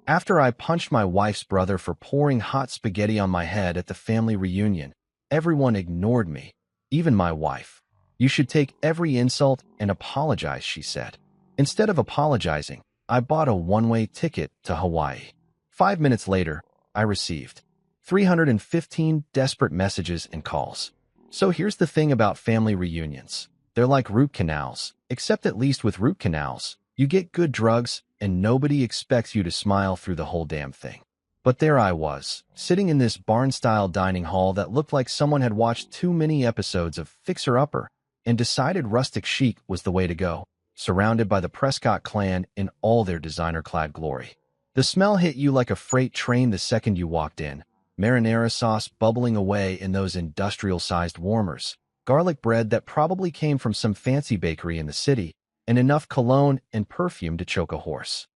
After I punched my wife's brother for pouring hot spaghetti on my head at the family reunion, everyone ignored me, even my wife. You should take every insult and apologize, she said. Instead of apologizing, I bought a one-way ticket to Hawaii. 5 minutes later, I received 315 desperate messages and calls. So here's the thing about family reunions. They're like root canals, except at least with root canals, you get good drugs and nobody expects you to smile through the whole damn thing. But there I was, sitting in this barn-style dining hall that looked like someone had watched too many episodes of Fixer Upper and decided rustic chic was the way to go, surrounded by the Prescott clan in all their designer-clad glory. The smell hit you like a freight train the second you walked in. Marinara sauce bubbling away in those industrial-sized warmers, garlic bread that probably came from some fancy bakery in the city, and enough cologne and perfume to choke a horse.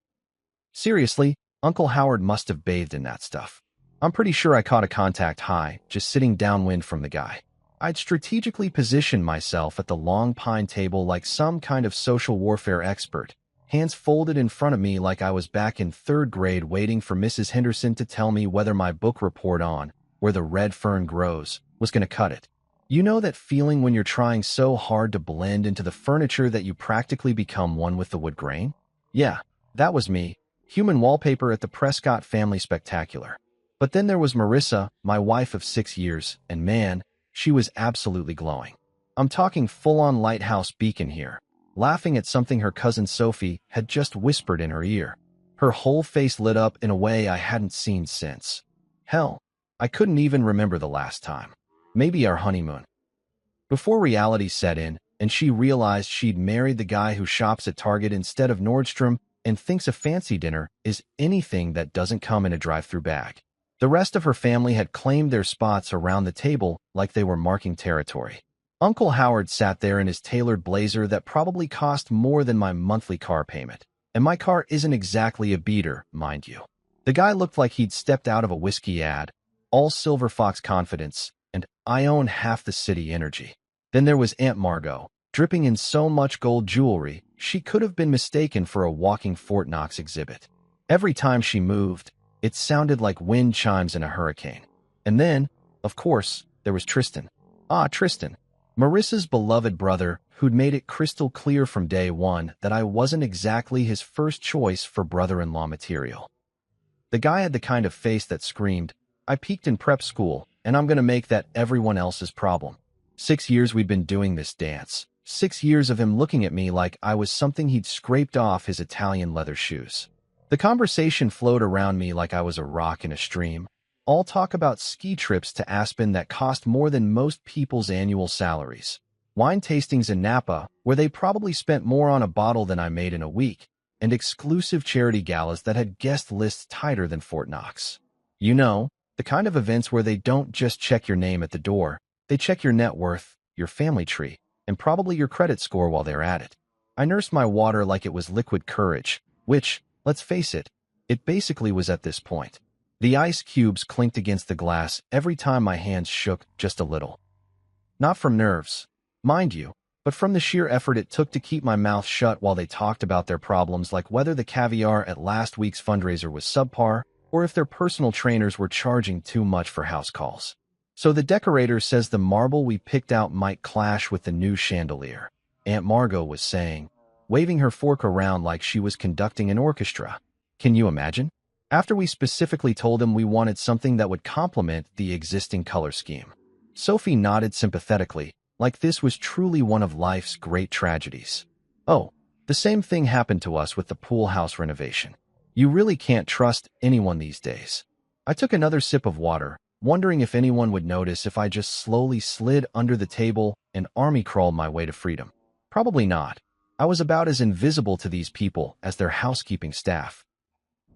Seriously, Uncle Howard must have bathed in that stuff. I'm pretty sure I caught a contact high, just sitting downwind from the guy. I'd strategically positioned myself at the long pine table like some kind of social warfare expert, hands folded in front of me like I was back in 3rd grade waiting for Mrs. Henderson to tell me whether my book report on Where the Red Fern Grows was going to cut it. You know that feeling when you're trying so hard to blend into the furniture that you practically become one with the wood grain? Yeah, that was me, human wallpaper at the Prescott Family Spectacular. But then there was Marissa, my wife of 6 years, and man, she was absolutely glowing. I'm talking full-on lighthouse beacon here, laughing at something her cousin Sophie had just whispered in her ear. Her whole face lit up in a way I hadn't seen since. Hell, I couldn't even remember the last time. Maybe our honeymoon. Before reality set in, and she realized she'd married the guy who shops at Target instead of Nordstrom and thinks a fancy dinner is anything that doesn't come in a drive-through bag. The rest of her family had claimed their spots around the table like they were marking territory. Uncle Howard sat there in his tailored blazer that probably cost more than my monthly car payment. And my car isn't exactly a beater, mind you. The guy looked like he'd stepped out of a whiskey ad, all Silver Fox confidence, and I own half the city energy. Then there was Aunt Margot, dripping in so much gold jewelry, she could have been mistaken for a walking Fort Knox exhibit. Every time she moved, it sounded like wind chimes in a hurricane. And then, of course, there was Tristan. Tristan. Marissa's beloved brother, who'd made it crystal clear from day one that I wasn't exactly his first choice for brother-in-law material. The guy had the kind of face that screamed, I peaked in prep school, and I'm gonna make that everyone else's problem. 6 years we'd been doing this dance. 6 years of him looking at me like I was something he'd scraped off his Italian leather shoes. The conversation flowed around me like I was a rock in a stream. All talk about ski trips to Aspen that cost more than most people's annual salaries. Wine tastings in Napa, where they probably spent more on a bottle than I made in a week, and exclusive charity galas that had guest lists tighter than Fort Knox. You know, the kind of events where they don't just check your name at the door, they check your net worth, your family tree, and probably your credit score while they're at it. I nursed my water like it was liquid courage, which, let's face it, it basically was at this point. The ice cubes clinked against the glass every time my hands shook just a little. Not from nerves, mind you, but from the sheer effort it took to keep my mouth shut while they talked about their problems, like whether the caviar at last week's fundraiser was subpar or if their personal trainers were charging too much for house calls. So the decorator says the marble we picked out might clash with the new chandelier, Aunt Margot was saying, waving her fork around like she was conducting an orchestra. Can you imagine? After we specifically told him we wanted something that would complement the existing color scheme. Sophie nodded sympathetically, like this was truly one of life's great tragedies. Oh, the same thing happened to us with the pool house renovation. You really can't trust anyone these days. I took another sip of water, wondering if anyone would notice if I just slowly slid under the table and army crawled my way to freedom. Probably not. I was about as invisible to these people as their housekeeping staff.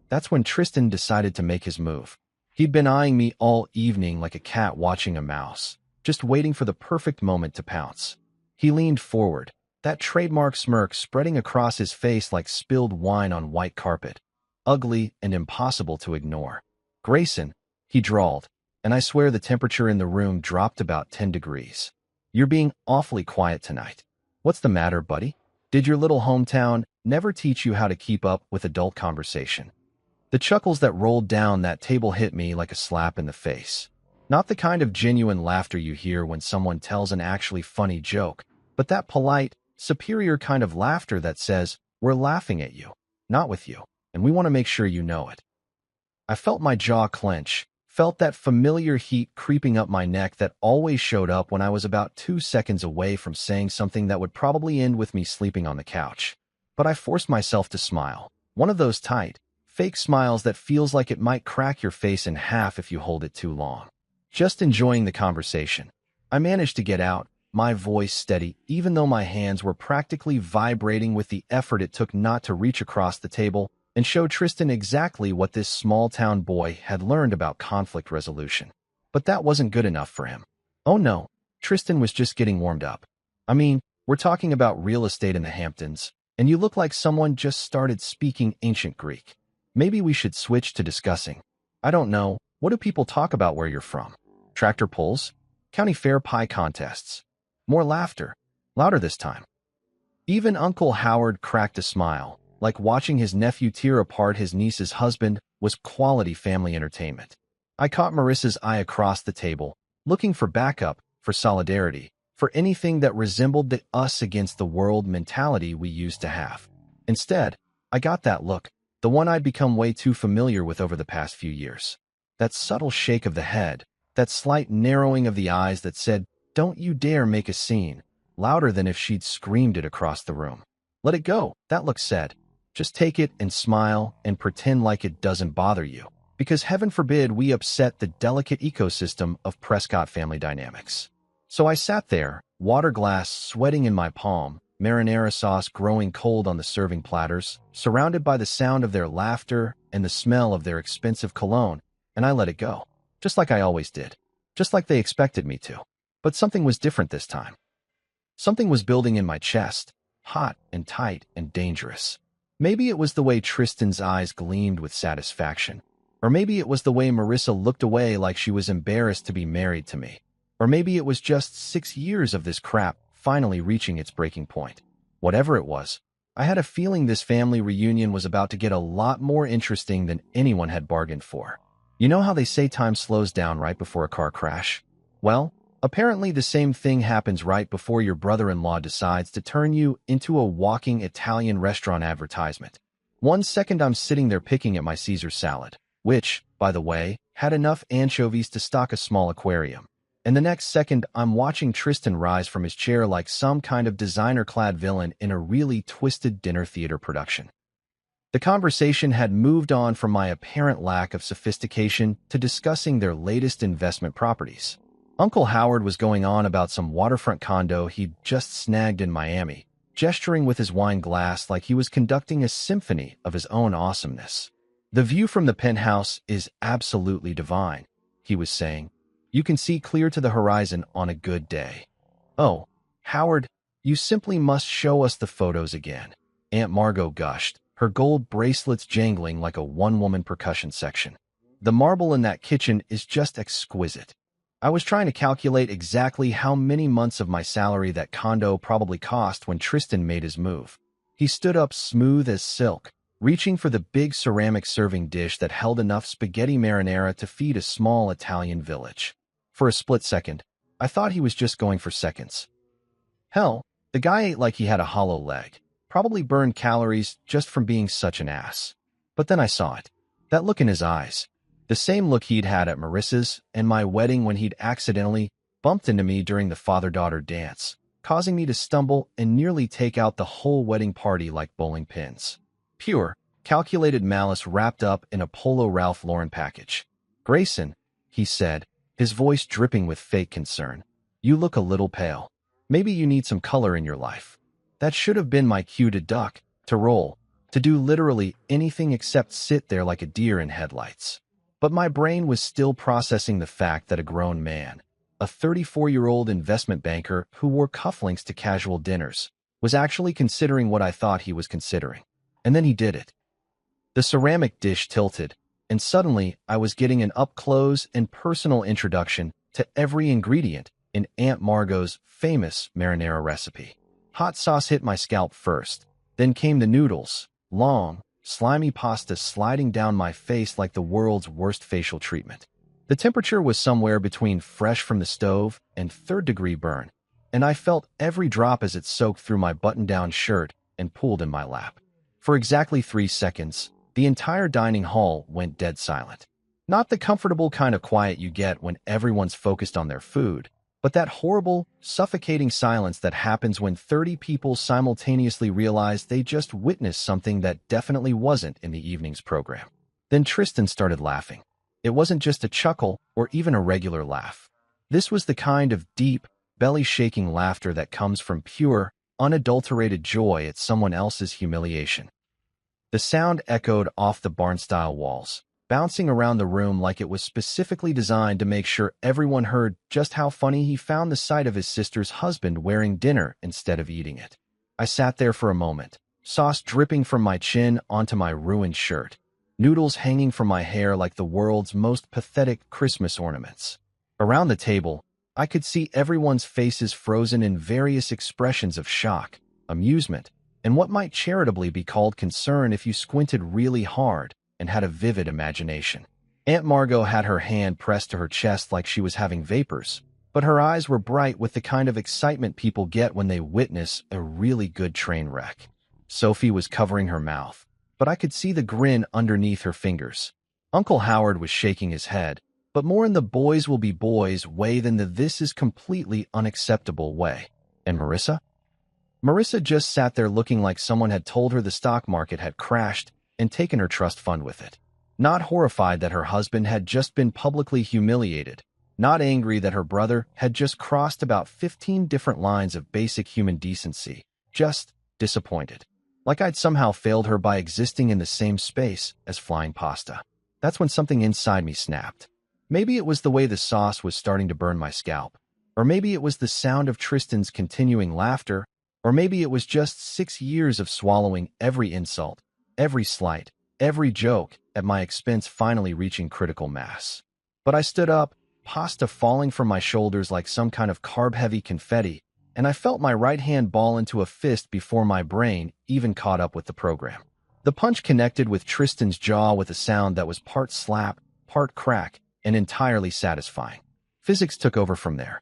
That's when Tristan decided to make his move. He'd been eyeing me all evening like a cat watching a mouse, just waiting for the perfect moment to pounce. He leaned forward, that trademark smirk spreading across his face like spilled wine on white carpet. Ugly and impossible to ignore. Grayson, he drawled, and I swear the temperature in the room dropped about 10 degrees. You're being awfully quiet tonight. What's the matter, buddy? Did your little hometown never teach you how to keep up with adult conversation? The chuckles that rolled down that table hit me like a slap in the face. Not the kind of genuine laughter you hear when someone tells an actually funny joke, but that polite, superior kind of laughter that says, "We're laughing at you, not with you, and we want to make sure you know it." I felt my jaw clench, felt that familiar heat creeping up my neck that always showed up when I was about 2 seconds away from saying something that would probably end with me sleeping on the couch. But I forced myself to smile. One of those tight, fake smiles that feels like it might crack your face in half if you hold it too long. Just enjoying the conversation. I managed to get out, my voice steady, even though my hands were practically vibrating with the effort it took not to reach across the table and show Tristan exactly what this small-town boy had learned about conflict resolution. But that wasn't good enough for him. Oh no, Tristan was just getting warmed up. I mean, we're talking about real estate in the Hamptons, and you look like someone just started speaking ancient Greek. Maybe we should switch to discussing, I don't know, what do people talk about where you're from? Tractor pulls? County fair pie contests? More laughter. Louder this time. Even Uncle Howard cracked a smile, like watching his nephew tear apart his niece's husband was quality family entertainment. I caught Marissa's eye across the table, looking for backup, for solidarity, for anything that resembled the us against the world mentality we used to have. Instead, I got that look, the one I'd become way too familiar with over the past few years. That subtle shake of the head, that slight narrowing of the eyes that said, "Don't you dare make a scene," louder than if she'd screamed it across the room. "Let it go," that look said. "Just take it and smile and pretend like it doesn't bother you. Because heaven forbid we upset the delicate ecosystem of Prescott family dynamics." So I sat there, water glass sweating in my palm, marinara sauce growing cold on the serving platters, surrounded by the sound of their laughter and the smell of their expensive cologne, and I let it go. Just like I always did. Just like they expected me to. But something was different this time. Something was building in my chest, hot and tight and dangerous. Maybe it was the way Tristan's eyes gleamed with satisfaction. Or maybe it was the way Marissa looked away like she was embarrassed to be married to me. Or maybe it was just 6 years of this crap finally reaching its breaking point. Whatever it was, I had a feeling this family reunion was about to get a lot more interesting than anyone had bargained for. You know how they say time slows down right before a car crash? Well, apparently the same thing happens right before your brother-in-law decides to turn you into a walking Italian restaurant advertisement. 1 second I'm sitting there picking at my Caesar salad, which, by the way, had enough anchovies to stock a small aquarium. And the next second I'm watching Tristan rise from his chair like some kind of designer-clad villain in a really twisted dinner theater production. The conversation had moved on from my apparent lack of sophistication to discussing their latest investment properties. Uncle Howard was going on about some waterfront condo he'd just snagged in Miami, gesturing with his wine glass like he was conducting a symphony of his own awesomeness. "The view from the penthouse is absolutely divine," he was saying. "You can see clear to the horizon on a good day." "Oh, Howard, you simply must show us the photos again," Aunt Margot gushed, her gold bracelets jangling like a one-woman percussion section. "The marble in that kitchen is just exquisite." I was trying to calculate exactly how many months of my salary that condo probably cost when Tristan made his move. He stood up smooth as silk, reaching for the big ceramic serving dish that held enough spaghetti marinara to feed a small Italian village. For a split second, I thought he was just going for seconds. Hell, the guy ate like he had a hollow leg. Probably burned calories just from being such an ass. But then I saw it. That look in his eyes. The same look he'd had at Marissa's and my wedding when he'd accidentally bumped into me during the father-daughter dance, causing me to stumble and nearly take out the whole wedding party like bowling pins. Pure, calculated malice wrapped up in a Polo Ralph Lauren package. "Grayson," he said, his voice dripping with fake concern, "you look a little pale. Maybe you need some color in your life." That should have been my cue to duck, to roll, to do literally anything except sit there like a deer in headlights. But my brain was still processing the fact that a grown man, a 34-year-old investment banker who wore cufflinks to casual dinners, was actually considering what I thought he was considering. And then he did it. The ceramic dish tilted, and suddenly I was getting an up-close and personal introduction to every ingredient in Aunt Margot's famous marinara recipe. Hot sauce hit my scalp first, then came the noodles, long, slimy pasta sliding down my face like the world's worst facial treatment. The temperature was somewhere between fresh from the stove and third-degree burn, and I felt every drop as it soaked through my button-down shirt and pooled in my lap. For exactly 3 seconds, the entire dining hall went dead silent. Not the comfortable kind of quiet you get when everyone's focused on their food, but that horrible, suffocating silence that happens when 30 people simultaneously realize they just witnessed something that definitely wasn't in the evening's program. Then Tristan started laughing. It wasn't just a chuckle or even a regular laugh. This was the kind of deep, belly-shaking laughter that comes from pure, unadulterated joy at someone else's humiliation. The sound echoed off the barn-style walls, bouncing around the room like it was specifically designed to make sure everyone heard just how funny he found the sight of his sister's husband wearing dinner instead of eating it. I sat there for a moment, sauce dripping from my chin onto my ruined shirt, noodles hanging from my hair like the world's most pathetic Christmas ornaments. Around the table, I could see everyone's faces frozen in various expressions of shock, amusement, and what might charitably be called concern if you squinted really hard and had a vivid imagination. Aunt Margot had her hand pressed to her chest like she was having vapors, but her eyes were bright with the kind of excitement people get when they witness a really good train wreck. Sophie was covering her mouth, but I could see the grin underneath her fingers. Uncle Howard was shaking his head, but more in the boys will be boys way than the this is completely unacceptable way. And Marissa? Marissa just sat there looking like someone had told her the stock market had crashed and taken her trust fund with it. Not horrified that her husband had just been publicly humiliated, not angry that her brother had just crossed about 15 different lines of basic human decency, just disappointed. Like I'd somehow failed her by existing in the same space as flying pasta. That's when something inside me snapped. Maybe it was the way the sauce was starting to burn my scalp, or maybe it was the sound of Tristan's continuing laughter, or maybe it was just 6 years of swallowing every insult, every slight, every joke at my expense finally reaching critical mass. But I stood up, pasta falling from my shoulders like some kind of carb-heavy confetti, and I felt my right hand ball into a fist before my brain even caught up with the program. The punch connected with Tristan's jaw with a sound that was part slap, part crack, and entirely satisfying. Physics took over from there.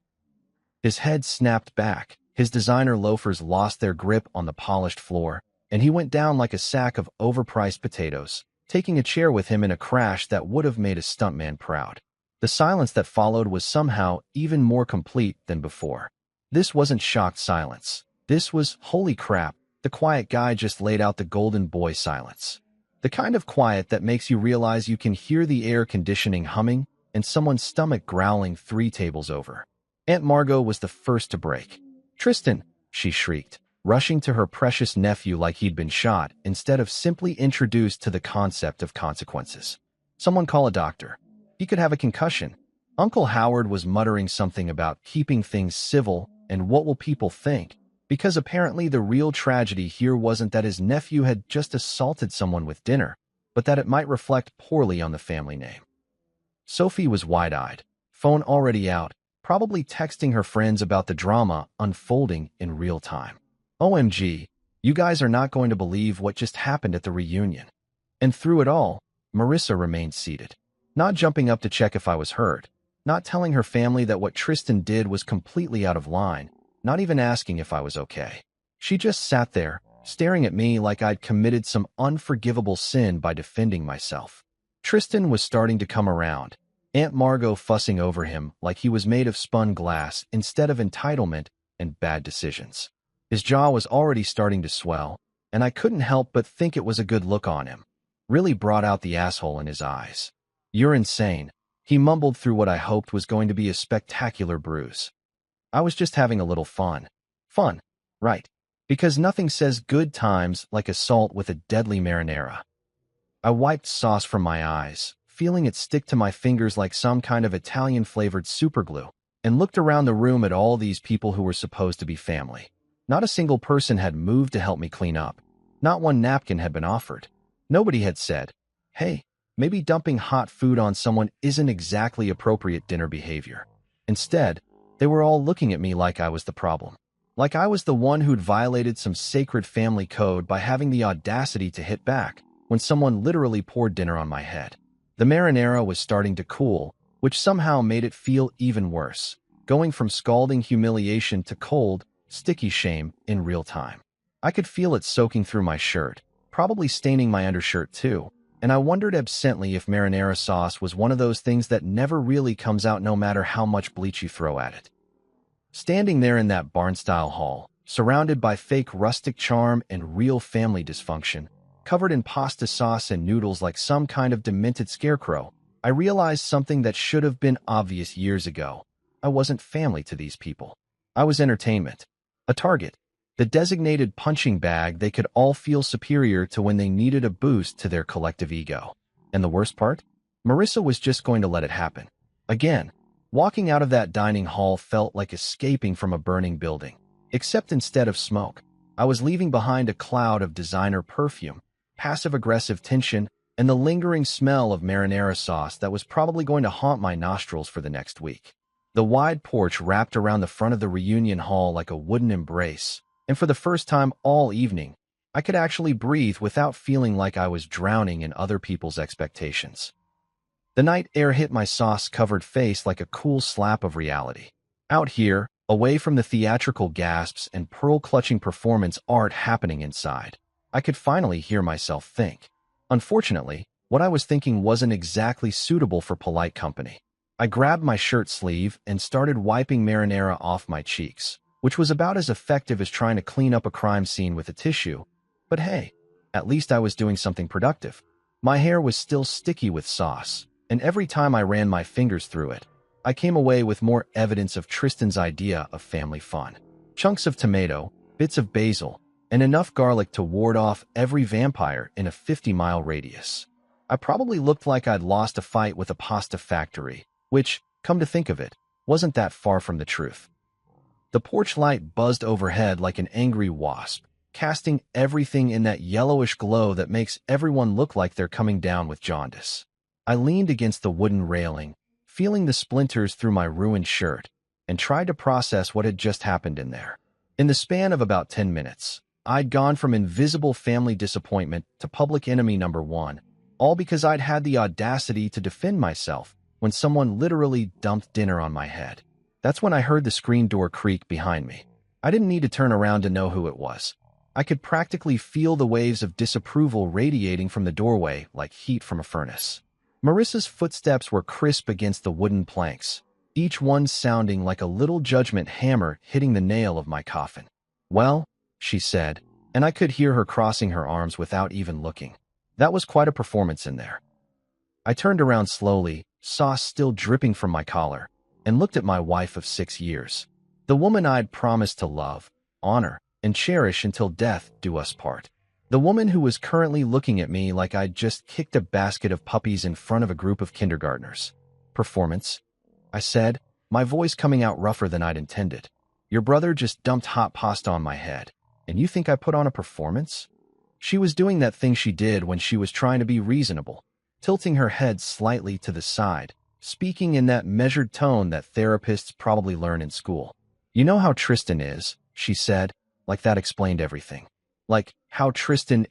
His head snapped back, his designer loafers lost their grip on the polished floor, and he went down like a sack of overpriced potatoes, taking a chair with him in a crash that would have made a stuntman proud. The silence that followed was somehow even more complete than before. This wasn't shocked silence. This was, holy crap, the quiet guy just laid out the golden boy silence. The kind of quiet that makes you realize you can hear the air conditioning humming and someone's stomach growling 3 tables over. Aunt Margot was the first to break. "Tristan!" she shrieked, rushing to her precious nephew like he'd been shot instead of simply introduced to the concept of consequences. "Someone call a doctor. He could have a concussion." Uncle Howard was muttering something about keeping things civil and what will people think, because apparently the real tragedy here wasn't that his nephew had just assaulted someone with dinner, but that it might reflect poorly on the family name. Sophie was wide-eyed, phone already out, probably texting her friends about the drama unfolding in real time. "OMG, you guys are not going to believe what just happened at the reunion." And through it all, Marissa remained seated, not jumping up to check if I was hurt, not telling her family that what Tristan did was completely out of line, not even asking if I was okay. She just sat there, staring at me like I'd committed some unforgivable sin by defending myself. Tristan was starting to come around, Aunt Margot fussing over him like he was made of spun glass instead of entitlement and bad decisions. His jaw was already starting to swell, and I couldn't help but think it was a good look on him. Really brought out the asshole in his eyes. "You're insane," he mumbled through what I hoped was going to be a spectacular bruise. "I was just having a little fun." Fun, right? Because nothing says good times like assault with a deadly marinara. I wiped sauce from my eyes, feeling it stick to my fingers like some kind of Italian-flavored superglue, and looked around the room at all these people who were supposed to be family. Not a single person had moved to help me clean up. Not one napkin had been offered. Nobody had said, "Hey, maybe dumping hot food on someone isn't exactly appropriate dinner behavior." Instead, they were all looking at me like I was the problem. Like I was the one who'd violated some sacred family code by having the audacity to hit back, when someone literally poured dinner on my head. The marinara was starting to cool, which somehow made it feel even worse, going from scalding humiliation to cold, sticky shame in real time. I could feel it soaking through my shirt, probably staining my undershirt too, and I wondered absently if marinara sauce was one of those things that never really comes out no matter how much bleach you throw at it. Standing there in that barn-style hall, surrounded by fake rustic charm and real family dysfunction, covered in pasta sauce and noodles like some kind of demented scarecrow, I realized something that should have been obvious years ago. I wasn't family to these people. I was entertainment. A target. The designated punching bag they could all feel superior to when they needed a boost to their collective ego. And the worst part? Marissa was just going to let it happen. Again, walking out of that dining hall felt like escaping from a burning building. Except instead of smoke, I was leaving behind a cloud of designer perfume, passive-aggressive tension, and the lingering smell of marinara sauce that was probably going to haunt my nostrils for the next week. The wide porch wrapped around the front of the reunion hall like a wooden embrace, and for the first time all evening, I could actually breathe without feeling like I was drowning in other people's expectations. The night air hit my sauce-covered face like a cool slap of reality. Out here, away from the theatrical gasps and pearl-clutching performance art happening inside, I could finally hear myself think. Unfortunately, what I was thinking wasn't exactly suitable for polite company. I grabbed my shirt sleeve and started wiping marinara off my cheeks, which was about as effective as trying to clean up a crime scene with a tissue. But hey, at least I was doing something productive. My hair was still sticky with sauce, and every time I ran my fingers through it, I came away with more evidence of Tristan's idea of family fun. Chunks of tomato, bits of basil, and enough garlic to ward off every vampire in a 50-mile radius. I probably looked like I'd lost a fight with a pasta factory, which, come to think of it, wasn't that far from the truth. The porch light buzzed overhead like an angry wasp, casting everything in that yellowish glow that makes everyone look like they're coming down with jaundice. I leaned against the wooden railing, feeling the splinters through my ruined shirt, and tried to process what had just happened in there. In the span of about 10 minutes, I'd gone from invisible family disappointment to public enemy number one, all because I'd had the audacity to defend myself when someone literally dumped dinner on my head. That's when I heard the screen door creak behind me. I didn't need to turn around to know who it was. I could practically feel the waves of disapproval radiating from the doorway like heat from a furnace. Marissa's footsteps were crisp against the wooden planks, each one sounding like a little judgment hammer hitting the nail of my coffin. "Well," she said, and I could hear her crossing her arms without even looking. That was quite a performance in there. I turned around slowly, sauce still dripping from my collar, and looked at my wife of 6 years. The woman I'd promised to love, honor, and cherish until death do us part. The woman who was currently looking at me like I'd just kicked a basket of puppies in front of a group of kindergartners. "Performance?" I said, my voice coming out rougher than I'd intended. "Your brother just dumped hot pasta on my head, and you think I put on a performance?" She was doing that thing she did when she was trying to be reasonable, tilting her head slightly to the side, speaking in that measured tone that therapists probably learn in school. "You know how Tristan is," she said, like that explained everything. Like how Tristan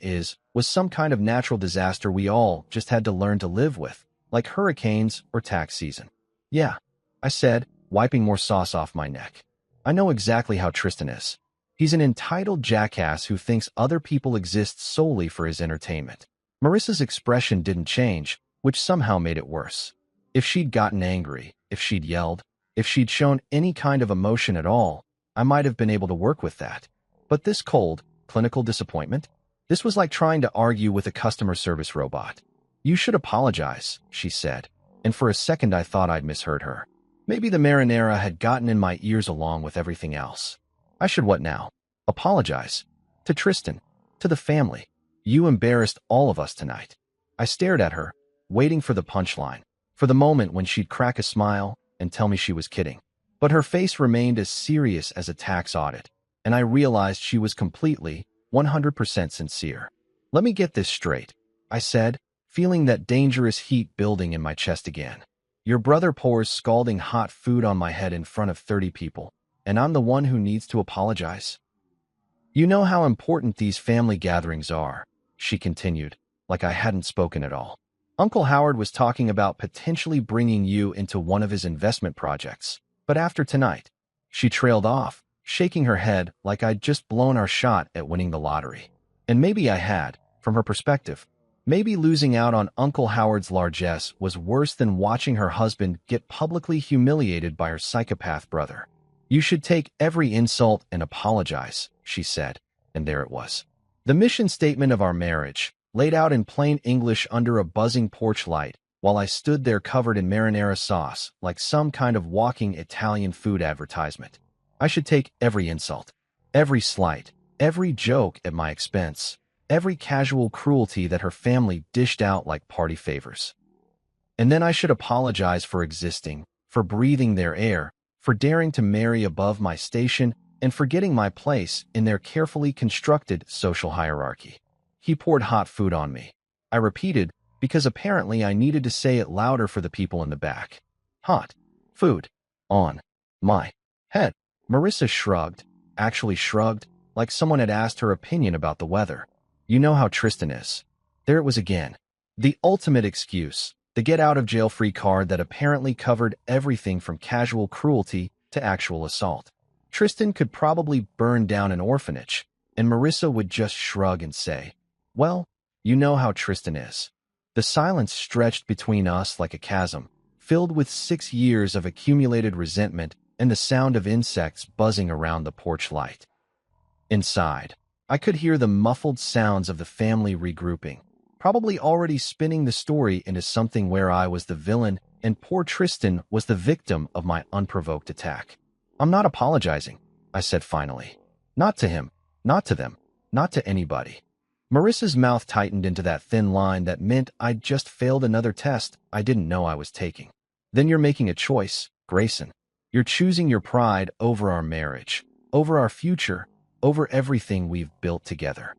was some kind of natural disaster we all just had to learn to live with, like hurricanes or tax season. "Yeah," I said, wiping more sauce off my neck. "I know exactly how Tristan is. He's an entitled jackass who thinks other people exist solely for his entertainment." Marissa's expression didn't change, which somehow made it worse. If she'd gotten angry, if she'd yelled, if she'd shown any kind of emotion at all, I might have been able to work with that. But this cold, clinical disappointment? This was like trying to argue with a customer service robot. "You should apologize," she said, and for a second I thought I'd misheard her. Maybe the marinara had gotten in my ears along with everything else. I should what now? Apologize? To Tristan? To the family? "You embarrassed all of us tonight." I stared at her, waiting for the punchline, for the moment when she'd crack a smile and tell me she was kidding. But her face remained as serious as a tax audit, and I realized she was completely, 100% sincere. "Let me get this straight," I said, feeling that dangerous heat building in my chest again. "Your brother pours scalding hot food on my head in front of 30 people, and I'm the one who needs to apologize?" "You know how important these family gatherings are," she continued, like I hadn't spoken at all. Uncle Howard was talking about potentially bringing you into one of his investment projects. But after tonight, she trailed off, shaking her head like I'd just blown our shot at winning the lottery. And maybe I had, from her perspective. Maybe losing out on Uncle Howard's largesse was worse than watching her husband get publicly humiliated by her psychopath brother. You should take every insult and apologize, she said, and there it was. The mission statement of our marriage, laid out in plain English under a buzzing porch light, while I stood there covered in marinara sauce like some kind of walking Italian food advertisement. I should take every insult, every slight, every joke at my expense, every casual cruelty that her family dished out like party favors. And then I should apologize for existing, for breathing their air, for daring to marry above my station, and for getting my place in their carefully constructed social hierarchy. He poured hot food on me. I repeated, because apparently I needed to say it louder for the people in the back. Hot food on my head. Marissa shrugged, actually shrugged, like someone had asked her opinion about the weather. You know how Tristan is. There it was again. The ultimate excuse, the get-out-of-jail-free card that apparently covered everything from casual cruelty to actual assault. Tristan could probably burn down an orphanage, and Marissa would just shrug and say, well, you know how Tristan is. The silence stretched between us like a chasm, filled with 6 years of accumulated resentment and the sound of insects buzzing around the porch light. Inside, I could hear the muffled sounds of the family regrouping, probably already spinning the story into something where I was the villain and poor Tristan was the victim of my unprovoked attack. I'm not apologizing, I said finally. Not to him, not to them, not to anybody. Marissa's mouth tightened into that thin line that meant I'd just failed another test I didn't know I was taking. Then you're making a choice, Grayson. You're choosing your pride over our marriage, over our future, over everything we've built together.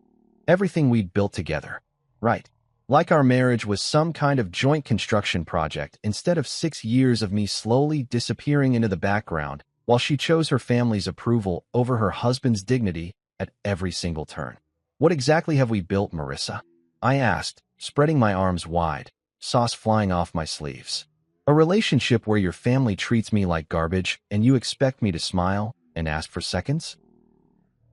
Everything we'd built together. Right. Like our marriage was some kind of joint construction project instead of 6 years of me slowly disappearing into the background while she chose her family's approval over her husband's dignity at every single turn. What exactly have we built, Marissa? I asked, spreading my arms wide, sauce flying off my sleeves. A relationship where your family treats me like garbage and you expect me to smile and ask for seconds?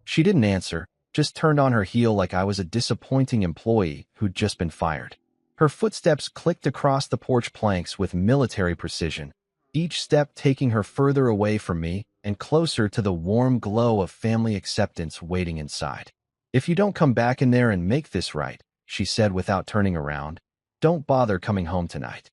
She didn't answer, just turned on her heel like I was a disappointing employee who'd just been fired. Her footsteps clicked across the porch planks with military precision, each step taking her further away from me and closer to the warm glow of family acceptance waiting inside. If you don't come back in there and make this right, she said without turning around, don't bother coming home tonight.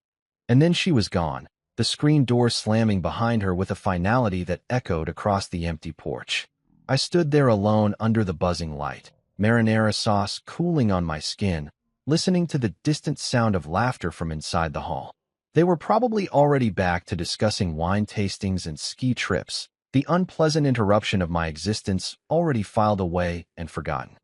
And then she was gone, the screen door slamming behind her with a finality that echoed across the empty porch. I stood there alone under the buzzing light, marinara sauce cooling on my skin, listening to the distant sound of laughter from inside the hall. They were probably already back to discussing wine tastings and ski trips, the unpleasant interruption of my existence already filed away and forgotten.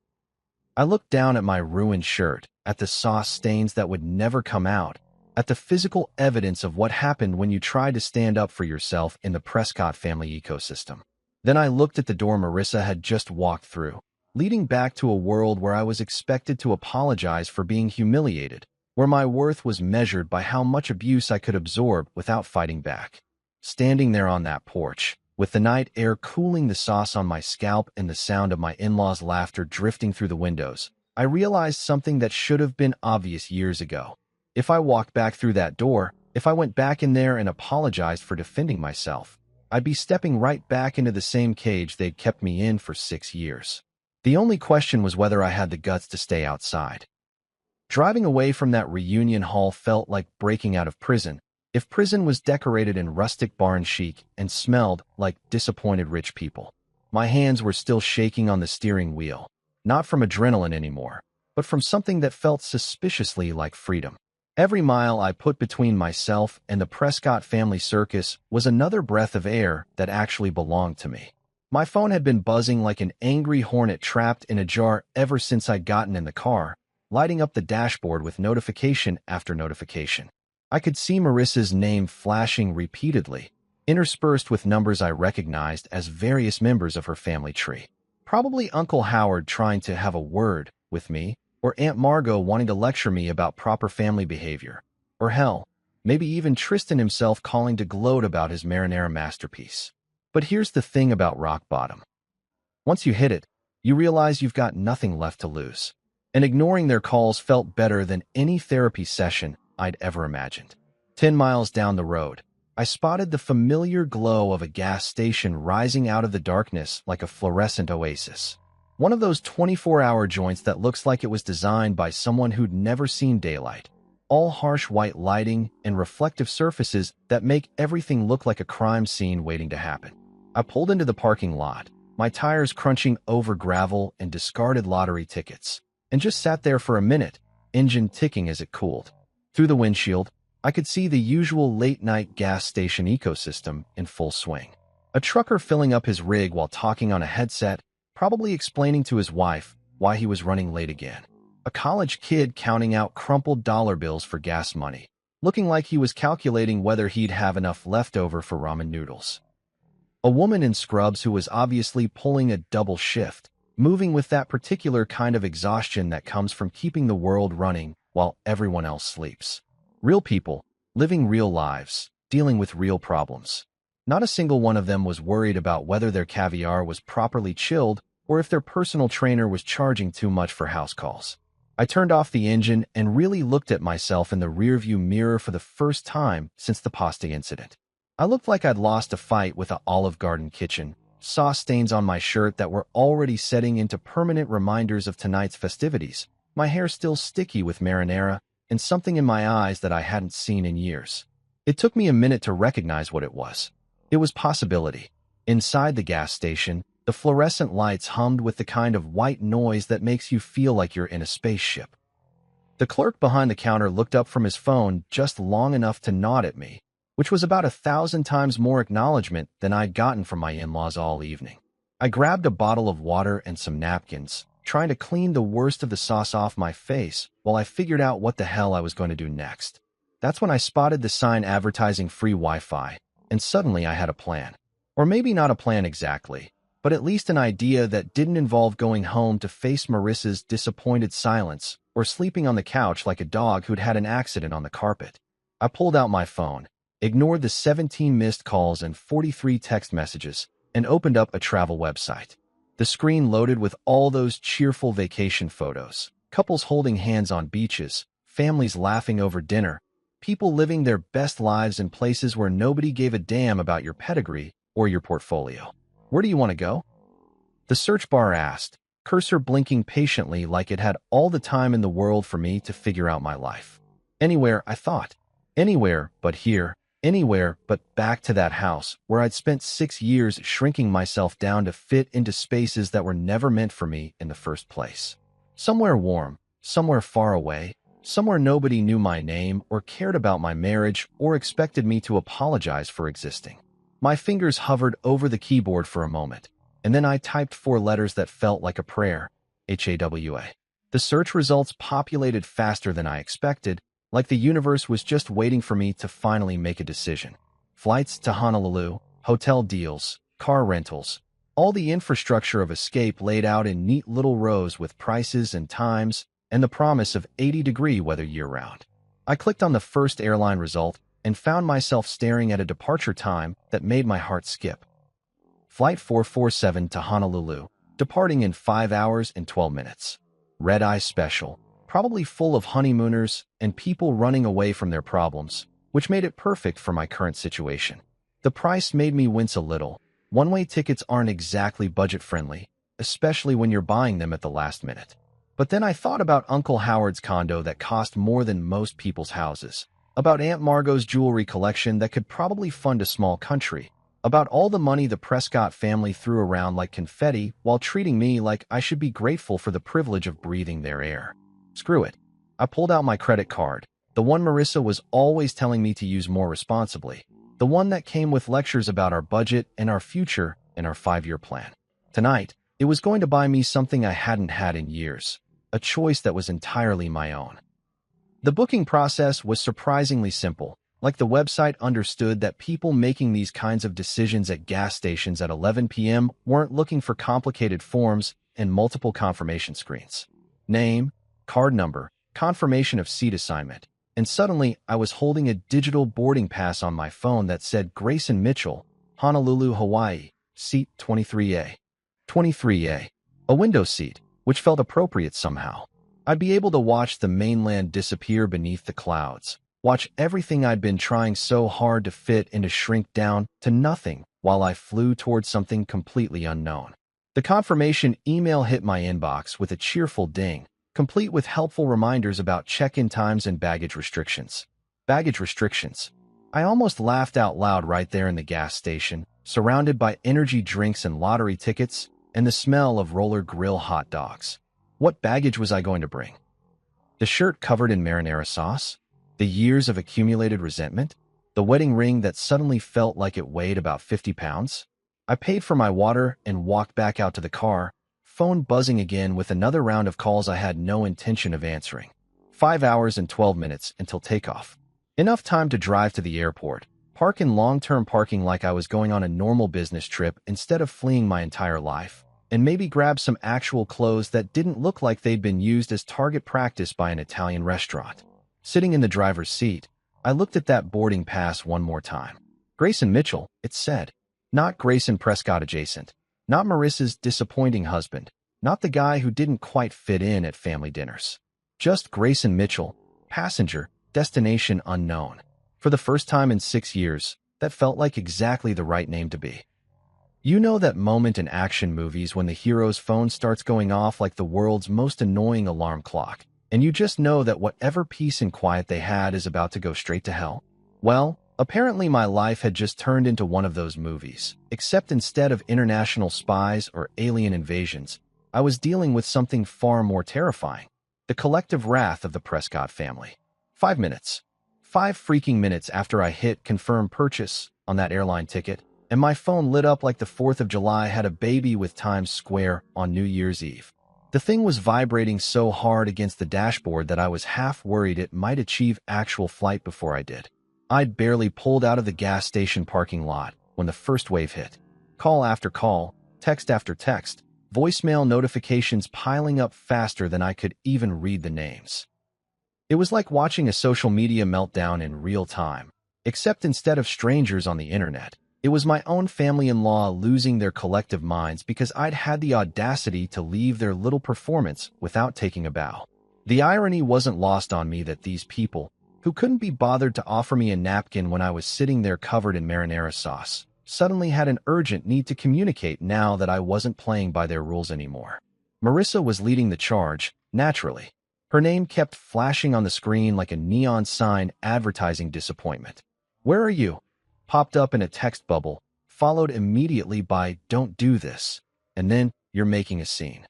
I looked down at my ruined shirt, at the sauce stains that would never come out, at the physical evidence of what happened when you tried to stand up for yourself in the Prescott family ecosystem. Then I looked at the door Marissa had just walked through, leading back to a world where I was expected to apologize for being humiliated, where my worth was measured by how much abuse I could absorb without fighting back. Standing there on that porch, with the night air cooling the sauce on my scalp and the sound of my in-laws' laughter drifting through the windows, I realized something that should have been obvious years ago. If I walked back through that door, if I went back in there and apologized for defending myself, I'd be stepping right back into the same cage they'd kept me in for 6 years. The only question was whether I had the guts to stay outside. Driving away from that reunion hall felt like breaking out of prison, if prison was decorated in rustic barn chic and smelled like disappointed rich people. My hands were still shaking on the steering wheel, not from adrenaline anymore, but from something that felt suspiciously like freedom. Every mile I put between myself and the Prescott family circus was another breath of air that actually belonged to me. My phone had been buzzing like an angry hornet trapped in a jar ever since I'd gotten in the car, lighting up the dashboard with notification after notification. I could see Marissa's name flashing repeatedly, interspersed with numbers I recognized as various members of her family tree. Probably Uncle Howard trying to have a word with me, or Aunt Margot wanting to lecture me about proper family behavior, or hell, maybe even Tristan himself calling to gloat about his marinara masterpiece. But here's the thing about rock bottom. Once you hit it, you realize you've got nothing left to lose. And ignoring their calls felt better than any therapy session I'd ever imagined. 10 miles down the road, I spotted the familiar glow of a gas station rising out of the darkness like a fluorescent oasis. One of those 24-hour joints that looks like it was designed by someone who'd never seen daylight. All harsh white lighting and reflective surfaces that make everything look like a crime scene waiting to happen. I pulled into the parking lot, my tires crunching over gravel and discarded lottery tickets, and just sat there for a minute, engine ticking as it cooled. Through the windshield, I could see the usual late-night gas station ecosystem in full swing. A trucker filling up his rig while talking on a headset, probably explaining to his wife why he was running late again. A college kid counting out crumpled dollar bills for gas money, looking like he was calculating whether he'd have enough left over for ramen noodles. A woman in scrubs who was obviously pulling a double shift, moving with that particular kind of exhaustion that comes from keeping the world running while everyone else sleeps. Real people, living real lives, dealing with real problems. Not a single one of them was worried about whether their caviar was properly chilled or if their personal trainer was charging too much for house calls. I turned off the engine and really looked at myself in the rearview mirror for the first time since the pasta incident. I looked like I'd lost a fight with an Olive Garden kitchen, sauce stains on my shirt that were already setting into permanent reminders of tonight's festivities, my hair still sticky with marinara, and something in my eyes that I hadn't seen in years. It took me a minute to recognize what it was. It was possibility. Inside the gas station, the fluorescent lights hummed with the kind of white noise that makes you feel like you're in a spaceship. The clerk behind the counter looked up from his phone just long enough to nod at me, which was about 1,000 times more acknowledgement than I'd gotten from my in-laws all evening. I grabbed a bottle of water and some napkins, trying to clean the worst of the sauce off my face while I figured out what the hell I was going to do next. That's when I spotted the sign advertising free Wi-Fi, and suddenly I had a plan. Or maybe not a plan exactly, but at least an idea that didn't involve going home to face Marissa's disappointed silence or sleeping on the couch like a dog who'd had an accident on the carpet. I pulled out my phone, ignored the 17 missed calls and 43 text messages, and opened up a travel website. The screen loaded with all those cheerful vacation photos, couples holding hands on beaches, families laughing over dinner, people living their best lives in places where nobody gave a damn about your pedigree or your portfolio. Where do you want to go? The search bar asked, cursor blinking patiently like it had all the time in the world for me to figure out my life. Anywhere, I thought. Anywhere but here. Anywhere but back to that house where I'd spent 6 years shrinking myself down to fit into spaces that were never meant for me in the first place. Somewhere warm, somewhere far away, somewhere nobody knew my name or cared about my marriage or expected me to apologize for existing. My fingers hovered over the keyboard for a moment, and then I typed 4 letters that felt like a prayer, HAWA. The search results populated faster than I expected, like the universe was just waiting for me to finally make a decision. Flights to Honolulu, hotel deals, car rentals, all the infrastructure of escape laid out in neat little rows with prices and times and the promise of 80-degree weather year-round. I clicked on the first airline result and found myself staring at a departure time that made my heart skip. Flight 447 to Honolulu, departing in 5 hours and 12 minutes. Red-eye special. Probably full of honeymooners and people running away from their problems, which made it perfect for my current situation. The price made me wince a little. One-way tickets aren't exactly budget-friendly, especially when you're buying them at the last minute. But then I thought about Uncle Howard's condo that cost more than most people's houses, about Aunt Margot's jewelry collection that could probably fund a small country, about all the money the Prescott family threw around like confetti while treating me like I should be grateful for the privilege of breathing their air. Screw it. I pulled out my credit card, the one Marissa was always telling me to use more responsibly, the one that came with lectures about our budget and our future and our 5-year plan. Tonight, it was going to buy me something I hadn't had in years, a choice that was entirely my own. The booking process was surprisingly simple, like the website understood that people making these kinds of decisions at gas stations at 11 p.m. weren't looking for complicated forms and multiple confirmation screens. Name, card number, confirmation of seat assignment, and suddenly I was holding a digital boarding pass on my phone that said Grayson Mitchell, Honolulu, Hawaii, seat 23A. 23A. A window seat, which felt appropriate somehow. I'd be able to watch the mainland disappear beneath the clouds, watch everything I'd been trying so hard to fit into shrink down to nothing while I flew towards something completely unknown. The confirmation email hit my inbox with a cheerful ding, complete with helpful reminders about check-in times and baggage restrictions. Baggage restrictions. I almost laughed out loud right there in the gas station, surrounded by energy drinks and lottery tickets, and the smell of roller grill hot dogs. What baggage was I going to bring? The shirt covered in marinara sauce? The years of accumulated resentment? The wedding ring that suddenly felt like it weighed about 50 pounds? I paid for my water and walked back out to the car, phone buzzing again with another round of calls I had no intention of answering. 5 hours and 12 minutes until takeoff. Enough time to drive to the airport, park in long-term parking like I was going on a normal business trip instead of fleeing my entire life, and maybe grab some actual clothes that didn't look like they'd been used as target practice by an Italian restaurant. Sitting in the driver's seat, I looked at that boarding pass one more time. Grayson Mitchell, it said. Not Grayson Prescott adjacent. Not Marissa's disappointing husband. Not the guy who didn't quite fit in at family dinners. Just Grayson Mitchell, passenger, destination unknown. For the first time in 6 years, that felt like exactly the right name to be. You know that moment in action movies when the hero's phone starts going off like the world's most annoying alarm clock, and you just know that whatever peace and quiet they had is about to go straight to hell? Well, apparently my life had just turned into one of those movies, except instead of international spies or alien invasions, I was dealing with something far more terrifying. The collective wrath of the Prescott family. 5 minutes. 5 freaking minutes after I hit confirm purchase on that airline ticket, and my phone lit up like the 4th of July had a baby with Times Square on New Year's Eve. The thing was vibrating so hard against the dashboard that I was half worried it might achieve actual flight before I did. I'd barely pulled out of the gas station parking lot when the first wave hit. Call after call, text after text, voicemail notifications piling up faster than I could even read the names. It was like watching a social media meltdown in real time, except instead of strangers on the internet, it was my own family-in-law losing their collective minds because I'd had the audacity to leave their little performance without taking a bow. The irony wasn't lost on me that these people, who couldn't be bothered to offer me a napkin when I was sitting there covered in marinara sauce, suddenly had an urgent need to communicate now that I wasn't playing by their rules anymore. Marissa was leading the charge, naturally. Her name kept flashing on the screen like a neon sign advertising disappointment. "Where are you?" popped up in a text bubble, followed immediately by "Don't do this," and then "You're making a scene."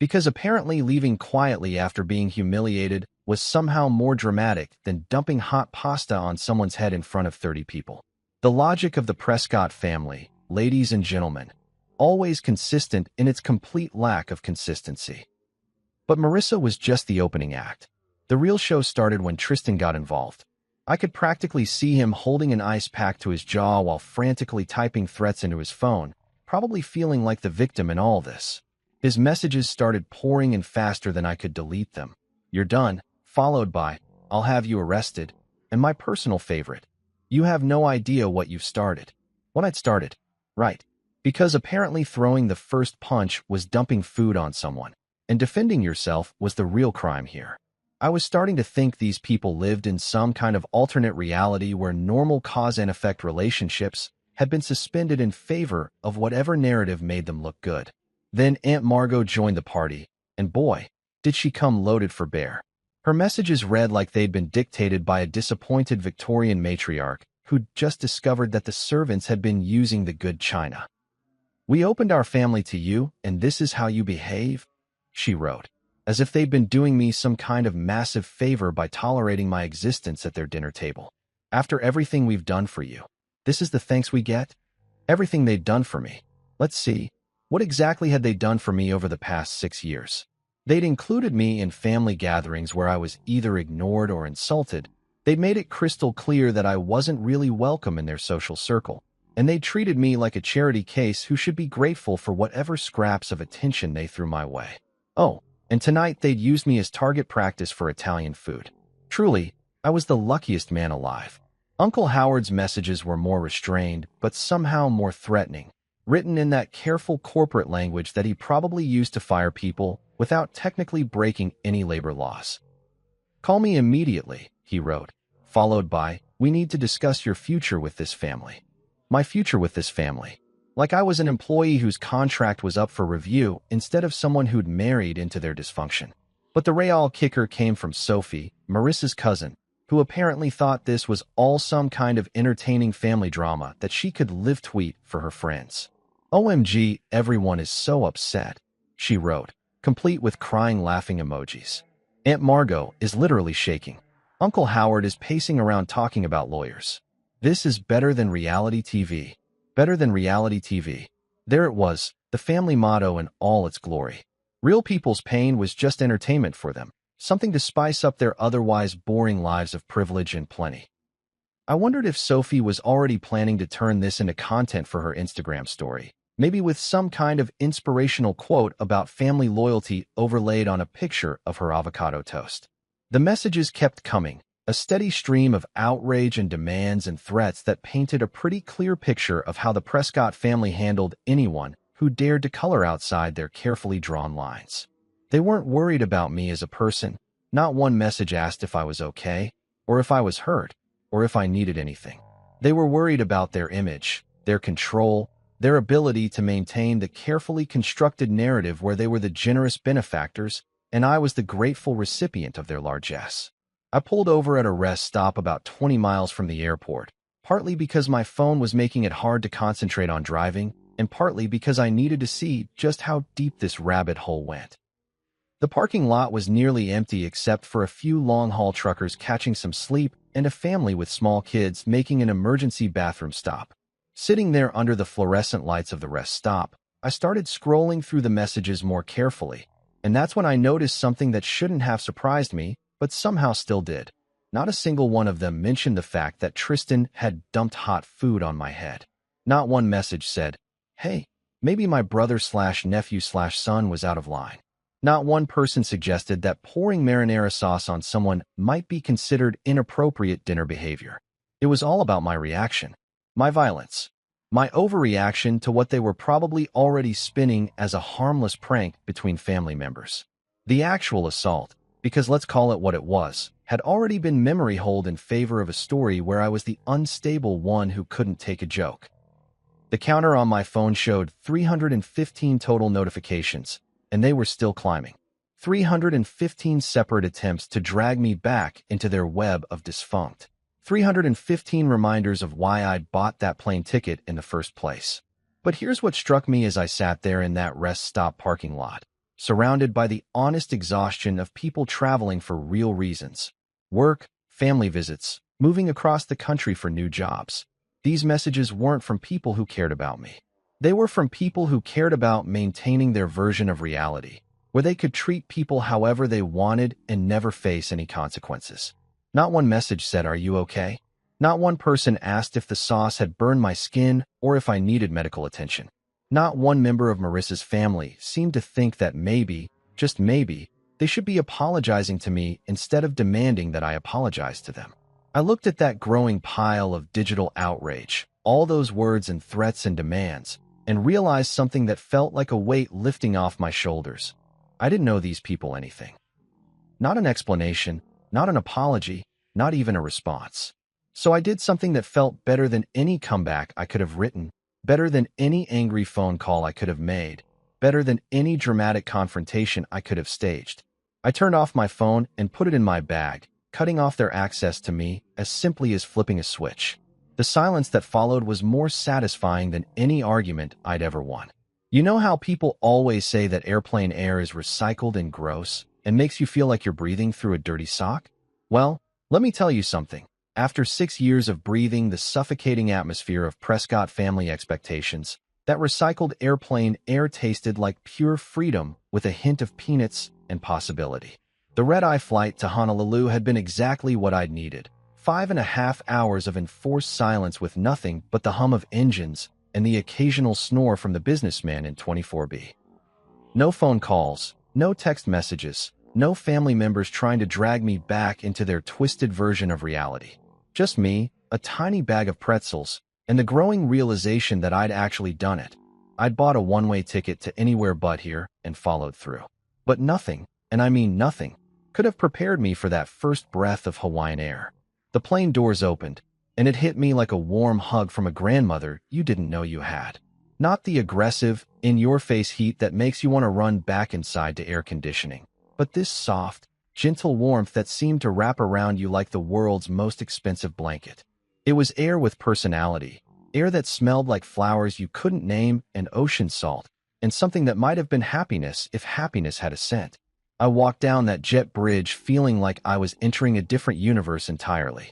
Because apparently leaving quietly after being humiliated was somehow more dramatic than dumping hot pasta on someone's head in front of 30 people. The logic of the Prescott family, ladies and gentlemen, always consistent in its complete lack of consistency. But Marissa was just the opening act. The real show started when Tristan got involved. I could practically see him holding an ice pack to his jaw while frantically typing threats into his phone, probably feeling like the victim in all this. His messages started pouring in faster than I could delete them. "You're done," followed by, "I'll have you arrested," and my personal favorite, "You have no idea what you've started." What I'd started. Right. Because apparently throwing the first punch was dumping food on someone, and defending yourself was the real crime here. I was starting to think these people lived in some kind of alternate reality where normal cause and effect relationships had been suspended in favor of whatever narrative made them look good. Then Aunt Margot joined the party, and boy, did she come loaded for bear. Her messages read like they'd been dictated by a disappointed Victorian matriarch who'd just discovered that the servants had been using the good china. "We opened our family to you, and this is how you behave," she wrote, as if they'd been doing me some kind of massive favor by tolerating my existence at their dinner table. "After everything we've done for you, this is the thanks we get?" Everything they'd done for me. Let's see. What exactly had they done for me over the past 6 years? They'd included me in family gatherings where I was either ignored or insulted. They'd made it crystal clear that I wasn't really welcome in their social circle, and they treated me like a charity case who should be grateful for whatever scraps of attention they threw my way. Oh, And tonight they'd used me as target practice for Italian food. Truly, I was the luckiest man alive. Uncle Howard's messages were more restrained, but somehow more threatening, written in that careful corporate language that he probably used to fire people without technically breaking any labor laws. "Call me immediately," he wrote, followed by, "We need to discuss your future with this family." My future with this family. Like I was an employee whose contract was up for review instead of someone who'd married into their dysfunction. But the real kicker came from Sophie, Marissa's cousin, who apparently thought this was all some kind of entertaining family drama that she could live tweet for her friends. "OMG, everyone is so upset," she wrote, complete with crying laughing emojis. "Aunt Margot is literally shaking. Uncle Howard is pacing around talking about lawyers. This is better than reality TV. Better than reality TV." There it was, the family motto in all its glory. Real people's pain was just entertainment for them, something to spice up their otherwise boring lives of privilege and plenty. I wondered if Sophie was already planning to turn this into content for her Instagram story, maybe with some kind of inspirational quote about family loyalty overlaid on a picture of her avocado toast. The messages kept coming, a steady stream of outrage and demands and threats that painted a pretty clear picture of how the Prescott family handled anyone who dared to color outside their carefully drawn lines. They weren't worried about me as a person. Not one message asked if I was okay, or if I was hurt, or if I needed anything. They were worried about their image, their control, their ability to maintain the carefully constructed narrative where they were the generous benefactors and I was the grateful recipient of their largesse. I pulled over at a rest stop about 20 miles from the airport, partly because my phone was making it hard to concentrate on driving, and partly because I needed to see just how deep this rabbit hole went. The parking lot was nearly empty except for a few long-haul truckers catching some sleep and a family with small kids making an emergency bathroom stop. Sitting there under the fluorescent lights of the rest stop, I started scrolling through the messages more carefully, and that's when I noticed something that shouldn't have surprised me, but somehow still did. Not a single one of them mentioned the fact that Tristan had dumped hot food on my head. Not one message said, "Hey, maybe my brother/nephew/son was out of line." Not one person suggested that pouring marinara sauce on someone might be considered inappropriate dinner behavior. It was all about my reaction, my violence, my overreaction to what they were probably already spinning as a harmless prank between family members. The actual assault, because let's call it what it was, had already been memory holed in favor of a story where I was the unstable one who couldn't take a joke. The counter on my phone showed 315 total notifications, and they were still climbing. 315 separate attempts to drag me back into their web of dysfunct. 315 reminders of why I'd bought that plane ticket in the first place. But here's what struck me as I sat there in that rest stop parking lot, surrounded by the honest exhaustion of people traveling for real reasons. Work, family visits, moving across the country for new jobs. These messages weren't from people who cared about me. They were from people who cared about maintaining their version of reality, where they could treat people however they wanted and never face any consequences. Not one message said, "Are you okay?" Not one person asked if the sauce had burned my skin or if I needed medical attention. Not one member of Marissa's family seemed to think that maybe, just maybe, they should be apologizing to me instead of demanding that I apologize to them. I looked at that growing pile of digital outrage, all those words and threats and demands, and realized something that felt like a weight lifting off my shoulders. I didn't owe these people anything. Not an explanation, not an apology, not even a response. So I did something that felt better than any comeback I could have written, better than any angry phone call I could have made, better than any dramatic confrontation I could have staged. I turned off my phone and put it in my bag, cutting off their access to me as simply as flipping a switch. The silence that followed was more satisfying than any argument I'd ever won. You know how people always say that airplane air is recycled and gross and makes you feel like you're breathing through a dirty sock? Well, let me tell you something. After 6 years of breathing the suffocating atmosphere of Prescott family expectations, that recycled airplane air tasted like pure freedom with a hint of peanuts and possibility. The red-eye flight to Honolulu had been exactly what I'd needed. 5.5 hours of enforced silence with nothing but the hum of engines and the occasional snore from the businessman in 24B. No phone calls, No text messages, no family members trying to drag me back into their twisted version of reality. Just me, a tiny bag of pretzels, and the growing realization that I'd actually done it. I'd bought a one-way ticket to anywhere but here and followed through. But nothing, and I mean nothing, could have prepared me for that first breath of Hawaiian air. The plane doors opened, and it hit me like a warm hug from a grandmother you didn't know you had. Not the aggressive, in-your-face heat that makes you want to run back inside to air conditioning, but this soft, gentle warmth that seemed to wrap around you like the world's most expensive blanket. It was air with personality, air that smelled like flowers you couldn't name and ocean salt, and something that might have been happiness if happiness had a scent. I walked down that jet bridge feeling like I was entering a different universe entirely.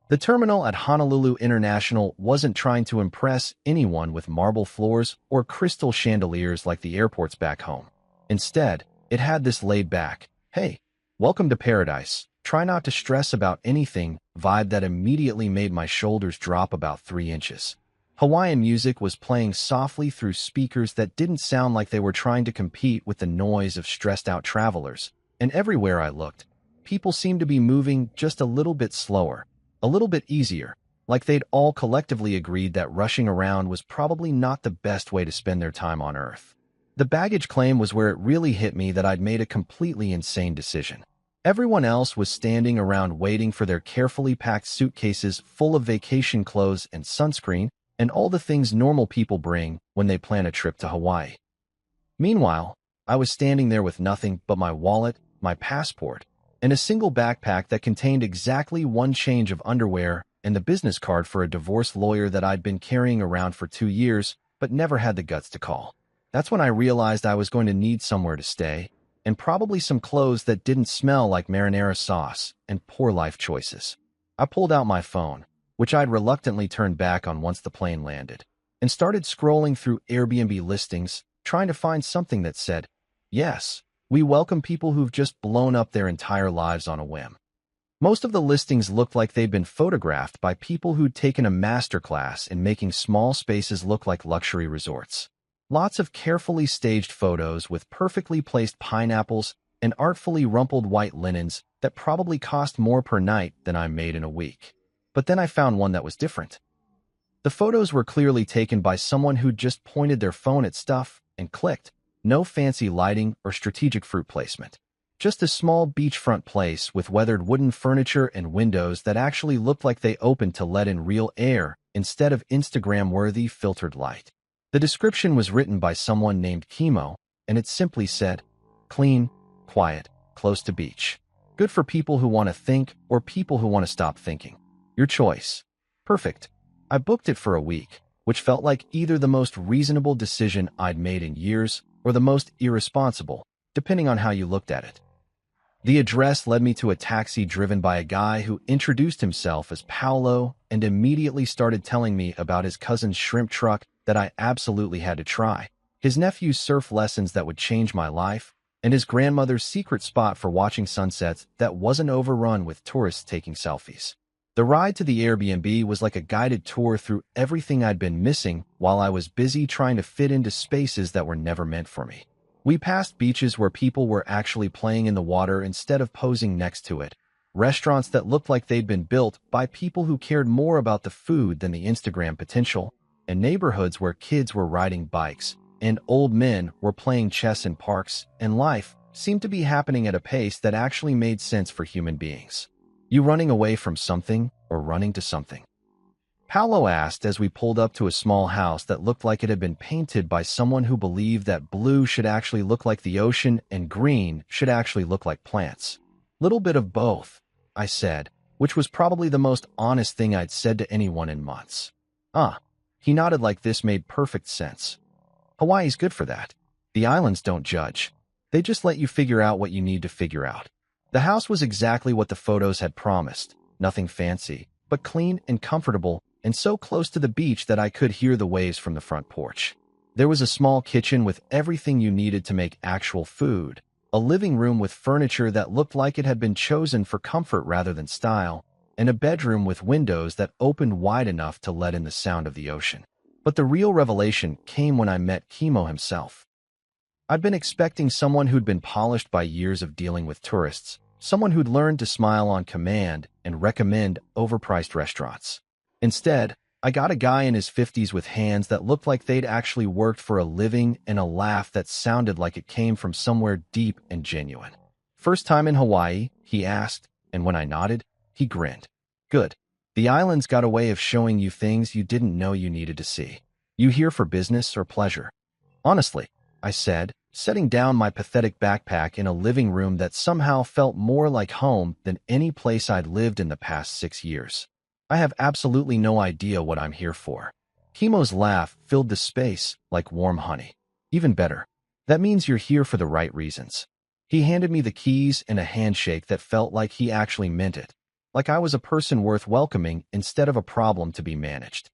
The terminal at Honolulu International wasn't trying to impress anyone with marble floors or crystal chandeliers like the airports back home. Instead, it had this laid-back, "Hey, welcome to paradise, try not to stress about anything" vibe that immediately made my shoulders drop about 3 inches. Hawaiian music was playing softly through speakers that didn't sound like they were trying to compete with the noise of stressed-out travelers, and everywhere I looked, people seemed to be moving just a little bit slower, a little bit easier, like they'd all collectively agreed that rushing around was probably not the best way to spend their time on Earth. The baggage claim was where it really hit me that I'd made a completely insane decision. Everyone else was standing around waiting for their carefully packed suitcases full of vacation clothes and sunscreen and all the things normal people bring when they plan a trip to Hawaii. Meanwhile, I was standing there with nothing but my wallet, my passport, and a single backpack that contained exactly one change of underwear and the business card for a divorce lawyer that I'd been carrying around for 2 years but never had the guts to call. That's when I realized I was going to need somewhere to stay, and probably some clothes that didn't smell like marinara sauce and poor life choices. I pulled out my phone, which I'd reluctantly turned back on once the plane landed, and started scrolling through Airbnb listings, trying to find something that said, "Yes, we welcome people who've just blown up their entire lives on a whim." Most of the listings looked like they'd been photographed by people who'd taken a masterclass in making small spaces look like luxury resorts. Lots of carefully staged photos with perfectly placed pineapples and artfully rumpled white linens that probably cost more per night than I made in a week. But then I found one that was different. The photos were clearly taken by someone who'd just pointed their phone at stuff and clicked. No fancy lighting or strategic fruit placement. Just a small beachfront place with weathered wooden furniture and windows that actually looked like they opened to let in real air instead of Instagram-worthy filtered light. The description was written by someone named Chemo, and it simply said, "Clean, quiet, close to beach. Good for people who want to think or people who want to stop thinking. Your choice." Perfect. I booked it for a week, which felt like either the most reasonable decision I'd made in years or the most irresponsible, depending on how you looked at it. The address led me to a taxi driven by a guy who introduced himself as Paolo and immediately started telling me about his cousin's shrimp truck that I absolutely had to try, his nephew's surf lessons that would change my life, and his grandmother's secret spot for watching sunsets that wasn't overrun with tourists taking selfies. The ride to the Airbnb was like a guided tour through everything I'd been missing while I was busy trying to fit into spaces that were never meant for me. We passed beaches where people were actually playing in the water instead of posing next to it, restaurants that looked like they'd been built by people who cared more about the food than the Instagram potential, and neighborhoods where kids were riding bikes and old men were playing chess in parks, and life seemed to be happening at a pace that actually made sense for human beings. You running away from something or running to something? Paolo asked as we pulled up to a small house that looked like it had been painted by someone who believed that blue should actually look like the ocean and green should actually look like plants. "Little bit of both," I said, which was probably the most honest thing I'd said to anyone in months. "Ah." He nodded like this made perfect sense. Hawaii's good for that. The islands don't judge. They just let you figure out what you need to figure out. The house was exactly what the photos had promised. Nothing fancy, but clean and comfortable, and so close to the beach that I could hear the waves from the front porch. There was a small kitchen with everything you needed to make actual food, a living room with furniture that looked like it had been chosen for comfort rather than style, and a bedroom with windows that opened wide enough to let in the sound of the ocean. But the real revelation came when I met Chemo himself. I'd been expecting someone who'd been polished by years of dealing with tourists, someone who'd learned to smile on command and recommend overpriced restaurants. Instead, I got a guy in his 50s with hands that looked like they'd actually worked for a living and a laugh that sounded like it came from somewhere deep and genuine. "First time in Hawaii?" he asked, and when I nodded, he grinned. "Good. The island's got a way of showing you things you didn't know you needed to see. You here for business or pleasure?" "Honestly," I said, setting down my pathetic backpack in a living room that somehow felt more like home than any place I'd lived in the past 6 years. "I have absolutely no idea what I'm here for." Chemo's laugh filled the space like warm honey. "Even better. That means you're here for the right reasons." He handed me the keys and a handshake that felt like he actually meant it, like I was a person worth welcoming instead of a problem to be managed.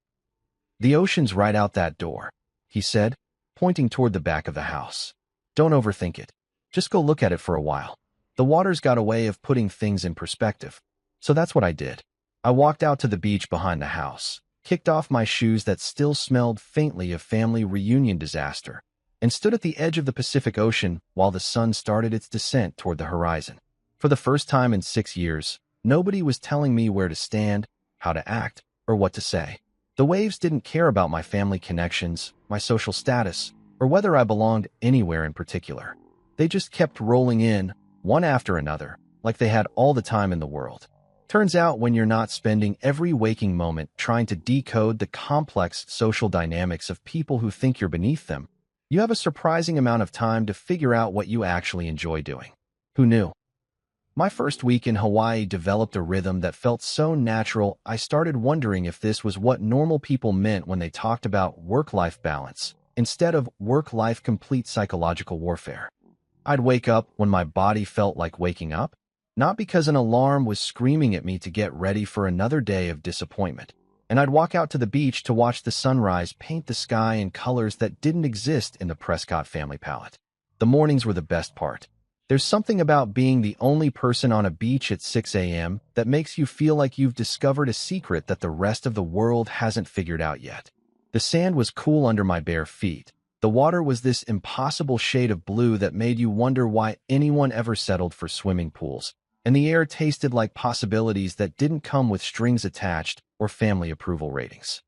"The ocean's right out that door," he said, pointing toward the back of the house. "Don't overthink it. Just go look at it for a while. The water's got a way of putting things in perspective." So that's what I did. I walked out to the beach behind the house, kicked off my shoes that still smelled faintly of family reunion disaster, and stood at the edge of the Pacific Ocean while the sun started its descent toward the horizon. For the first time in 6 years, nobody was telling me where to stand, how to act, or what to say. The waves didn't care about my family connections, my social status, or whether I belonged anywhere in particular. They just kept rolling in, one after another, like they had all the time in the world. Turns out when you're not spending every waking moment trying to decode the complex social dynamics of people who think you're beneath them, you have a surprising amount of time to figure out what you actually enjoy doing. Who knew? My first week in Hawaii developed a rhythm that felt so natural I started wondering if this was what normal people meant when they talked about work-life balance, instead of work-life complete psychological warfare. I'd wake up when my body felt like waking up, not because an alarm was screaming at me to get ready for another day of disappointment, and I'd walk out to the beach to watch the sunrise paint the sky in colors that didn't exist in the Prescott family palette. The mornings were the best part. There's something about being the only person on a beach at 6 a.m. that makes you feel like you've discovered a secret that the rest of the world hasn't figured out yet. The sand was cool under my bare feet. The water was this impossible shade of blue that made you wonder why anyone ever settled for swimming pools, and the air tasted like possibilities that didn't come with strings attached or family approval ratings.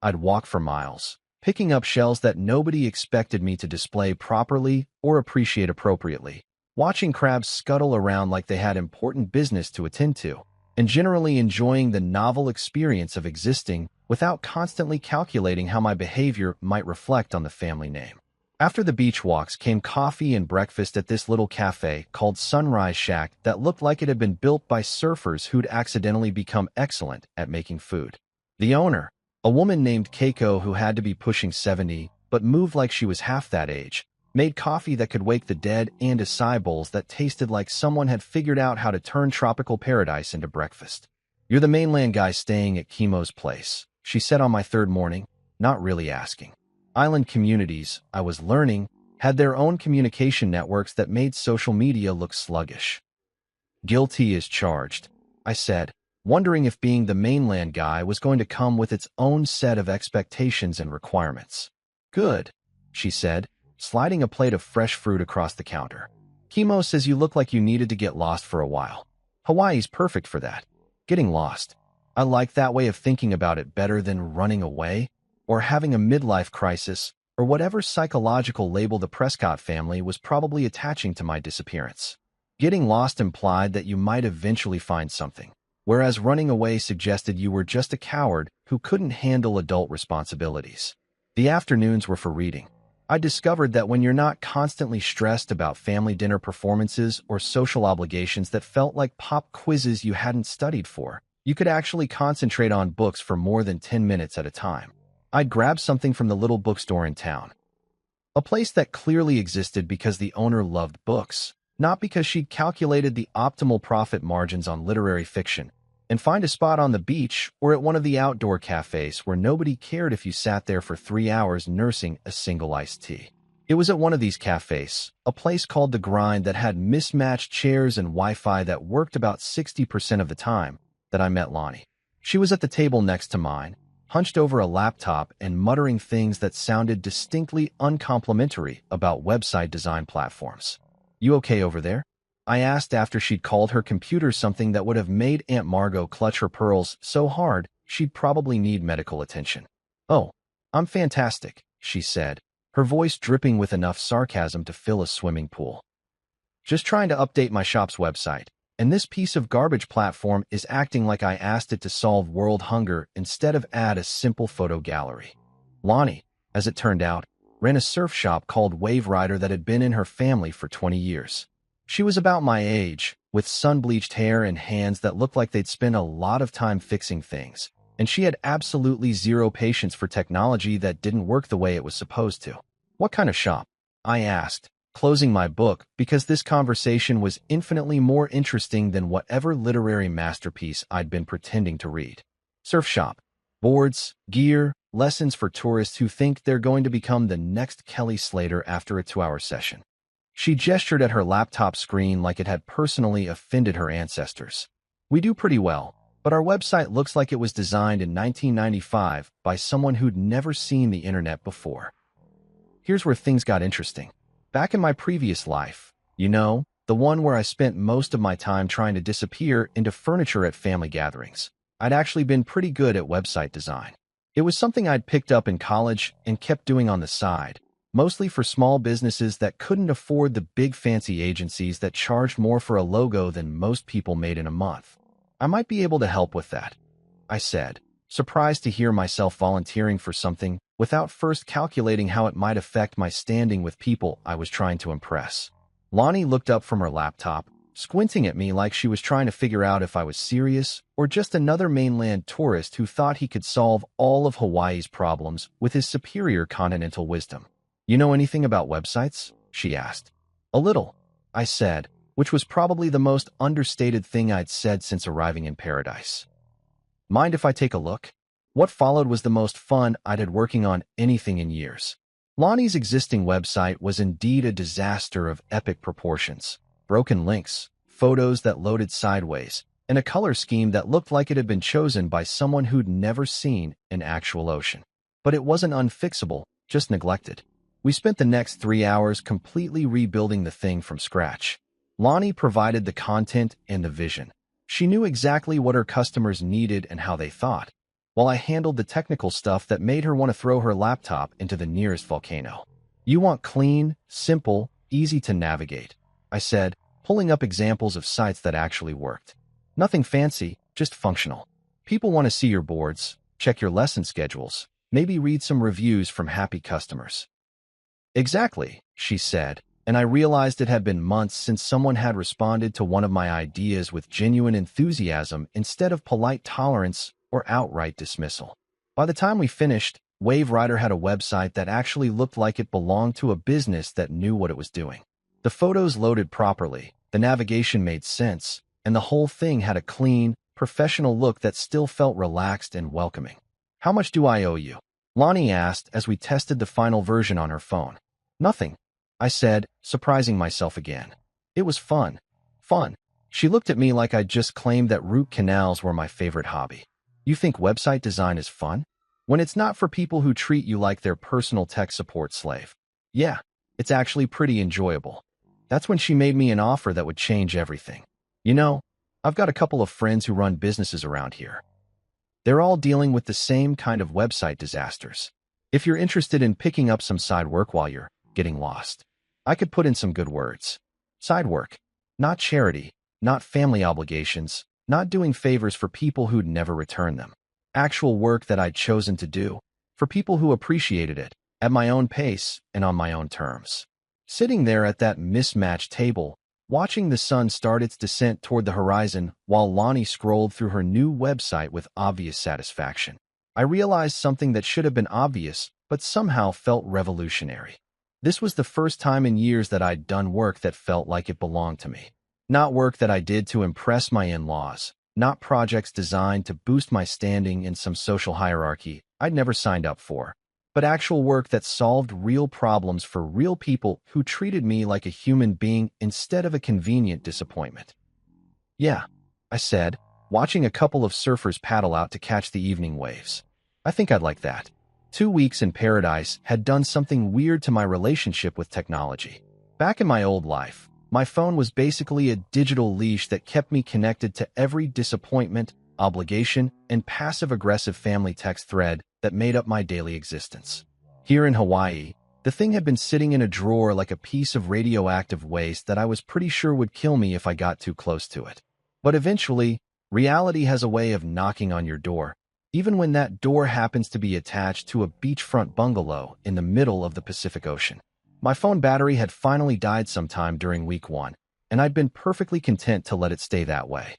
I'd walk for miles, picking up shells that nobody expected me to display properly or appreciate appropriately, watching crabs scuttle around like they had important business to attend to, and generally enjoying the novel experience of existing without constantly calculating how my behavior might reflect on the family name. After the beach walks came coffee and breakfast at this little cafe called Sunrise Shack that looked like it had been built by surfers who'd accidentally become excellent at making food. The owner, a woman named Keiko who had to be pushing 70 but moved like she was half that age, made coffee that could wake the dead and acai bowls that tasted like someone had figured out how to turn tropical paradise into breakfast. "You're the mainland guy staying at Chemo's place," she said on my third morning, not really asking. Island communities, I was learning, had their own communication networks that made social media look sluggish. "Guilty as charged," I said, wondering if being the mainland guy was going to come with its own set of expectations and requirements. "Good," she said, sliding a plate of fresh fruit across the counter. "Chemo says you look like you needed to get lost for a while. Hawaii's perfect for that. Getting lost. I like that way of thinking about it better than running away, or having a midlife crisis, or whatever psychological label the Prescott family was probably attaching to my disappearance. Getting lost implied that you might eventually find something, whereas running away suggested you were just a coward who couldn't handle adult responsibilities. The afternoons were for reading. I discovered that when you're not constantly stressed about family dinner performances or social obligations that felt like pop quizzes you hadn't studied for, you could actually concentrate on books for more than 10 minutes at a time. I'd grab something from the little bookstore in town, a place that clearly existed because the owner loved books, not because she'd calculated the optimal profit margins on literary fiction, and find a spot on the beach or at one of the outdoor cafes where nobody cared if you sat there for 3 hours nursing a single iced tea. It was at one of these cafes, a place called The Grind that had mismatched chairs and Wi-Fi that worked about 60% of the time, that I met Lonnie. She was at the table next to mine, hunched over a laptop and muttering things that sounded distinctly uncomplimentary about website design platforms. "You okay over there?" I asked after she'd called her computer something that would have made Aunt Margot clutch her pearls so hard she'd probably need medical attention. "Oh, I'm fantastic," she said, her voice dripping with enough sarcasm to fill a swimming pool. "Just trying to update my shop's website, and this piece of garbage platform is acting like I asked it to solve world hunger instead of add a simple photo gallery." Lonnie, as it turned out, ran a surf shop called Wave Rider that had been in her family for 20 years. She was about my age, with sun-bleached hair and hands that looked like they'd spent a lot of time fixing things, and she had absolutely zero patience for technology that didn't work the way it was supposed to. "What kind of shop?" I asked, closing my book because this conversation was infinitely more interesting than whatever literary masterpiece I'd been pretending to read. "Surf shop. Boards, gear, lessons for tourists who think they're going to become the next Kelly Slater after a 2-hour session." She gestured at her laptop screen like it had personally offended her ancestors. "We do pretty well, but our website looks like it was designed in 1995 by someone who'd never seen the internet before." Here's where things got interesting. Back in my previous life, the one where I spent most of my time trying to disappear into furniture at family gatherings, I'd actually been pretty good at website design. It was something I'd picked up in college and kept doing on the side, mostly for small businesses that couldn't afford the big fancy agencies that charged more for a logo than most people made in a month. "I might be able to help with that," I said, surprised to hear myself volunteering for something without first calculating how it might affect my standing with people I was trying to impress. Lonnie looked up from her laptop, squinting at me like she was trying to figure out if I was serious or just another mainland tourist who thought he could solve all of Hawaii's problems with his superior continental wisdom. "You know anything about websites?" she asked. "A little," I said, which was probably the most understated thing I'd said since arriving in paradise. "Mind if I take a look?" What followed was the most fun I'd had working on anything in years. Lonnie's existing website was indeed a disaster of epic proportions. Broken links, photos that loaded sideways, and a color scheme that looked like it had been chosen by someone who'd never seen an actual ocean. But it wasn't unfixable, just neglected. We spent the next 3 hours completely rebuilding the thing from scratch. Lonnie provided the content and the vision. She knew exactly what her customers needed and how they thought, while I handled the technical stuff that made her want to throw her laptop into the nearest volcano. "You want clean, simple, easy to navigate," I said, pulling up examples of sites that actually worked. "Nothing fancy, just functional. People want to see your boards, check your lesson schedules, maybe read some reviews from happy customers." "Exactly," she said, and I realized it had been months since someone had responded to one of my ideas with genuine enthusiasm instead of polite tolerance or outright dismissal. By the time we finished, Wave Rider had a website that actually looked like it belonged to a business that knew what it was doing. The photos loaded properly, the navigation made sense, and the whole thing had a clean, professional look that still felt relaxed and welcoming. "How much do I owe you?" Lonnie asked as we tested the final version on her phone. "Nothing," I said, surprising myself again. It was fun. Fun. She looked at me like I'd just claimed that root canals were my favorite hobby. "You think website design is fun? When it's not for people who treat you like their personal tech support slave." "Yeah, it's actually pretty enjoyable." That's when she made me an offer that would change everything. I've got a couple of friends who run businesses around here. They're all dealing with the same kind of website disasters. If you're interested in picking up some side work while you're getting lost, I could put in some good words. Side work. Not charity, not family obligations, not doing favors for people who'd never return them. Actual work that I'd chosen to do, for people who appreciated it, at my own pace and on my own terms. Sitting there at that mismatched table, watching the sun start its descent toward the horizon while Lonnie scrolled through her new website with obvious satisfaction, I realized something that should have been obvious but somehow felt revolutionary. This was the first time in years that I'd done work that felt like it belonged to me. Not work that I did to impress my in-laws, not projects designed to boost my standing in some social hierarchy I'd never signed up for, but actual work that solved real problems for real people who treated me like a human being instead of a convenient disappointment. "Yeah," I said, watching a couple of surfers paddle out to catch the evening waves. I think I'd like that. 2 weeks in paradise had done something weird to my relationship with technology. Back in my old life, my phone was basically a digital leash that kept me connected to every disappointment, obligation, and passive-aggressive family text thread that made up my daily existence. Here in Hawaii, the thing had been sitting in a drawer like a piece of radioactive waste that I was pretty sure would kill me if I got too close to it. But eventually, reality has a way of knocking on your door, even when that door happens to be attached to a beachfront bungalow in the middle of the Pacific Ocean. My phone battery had finally died sometime during week 1, and I'd been perfectly content to let it stay that way.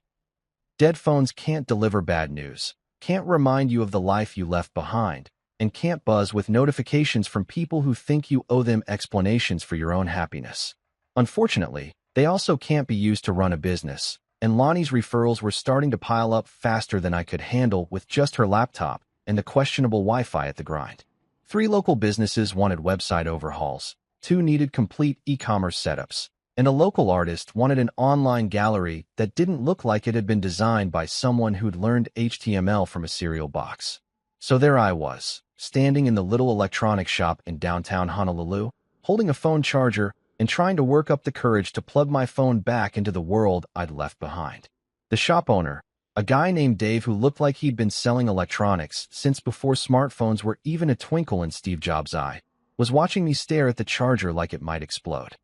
Dead phones can't deliver bad news, can't remind you of the life you left behind, and can't buzz with notifications from people who think you owe them explanations for your own happiness. Unfortunately, they also can't be used to run a business, and Lonnie's referrals were starting to pile up faster than I could handle with just her laptop and the questionable Wi-Fi at the grind. 3 local businesses wanted website overhauls, 2 needed complete e-commerce setups, and a local artist wanted an online gallery that didn't look like it had been designed by someone who'd learned HTML from a cereal box. So there I was, standing in the little electronics shop in downtown Honolulu, holding a phone charger and trying to work up the courage to plug my phone back into the world I'd left behind. The shop owner, a guy named Dave who looked like he'd been selling electronics since before smartphones were even a twinkle in Steve Jobs' eye, was watching me stare at the charger like it might explode.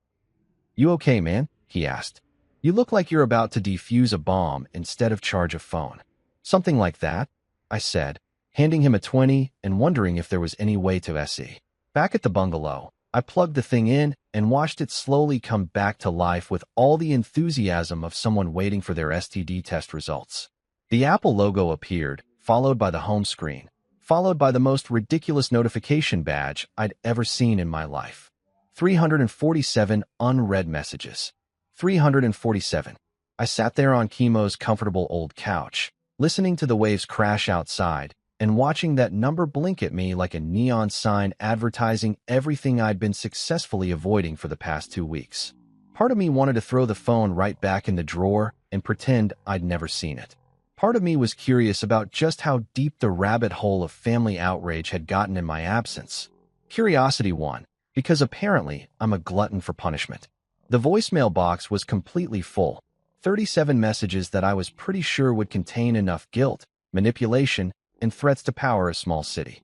"You okay, man?" he asked. "You look like you're about to defuse a bomb instead of charge a phone." "Something like that," I said, handing him a 20 and wondering if there was any way to SE. Back at the bungalow, I plugged the thing in and watched it slowly come back to life with all the enthusiasm of someone waiting for their STD test results. The Apple logo appeared, followed by the home screen, followed by the most ridiculous notification badge I'd ever seen in my life. 347 unread messages. 347. I sat there on Chemo's comfortable old couch, listening to the waves crash outside, and watching that number blink at me like a neon sign advertising everything I'd been successfully avoiding for the past 2 weeks. Part of me wanted to throw the phone right back in the drawer and pretend I'd never seen it. Part of me was curious about just how deep the rabbit hole of family outrage had gotten in my absence. Curiosity won, because apparently I'm a glutton for punishment. The voicemail box was completely full. 37 messages that I was pretty sure would contain enough guilt, manipulation, and threats to power a small city.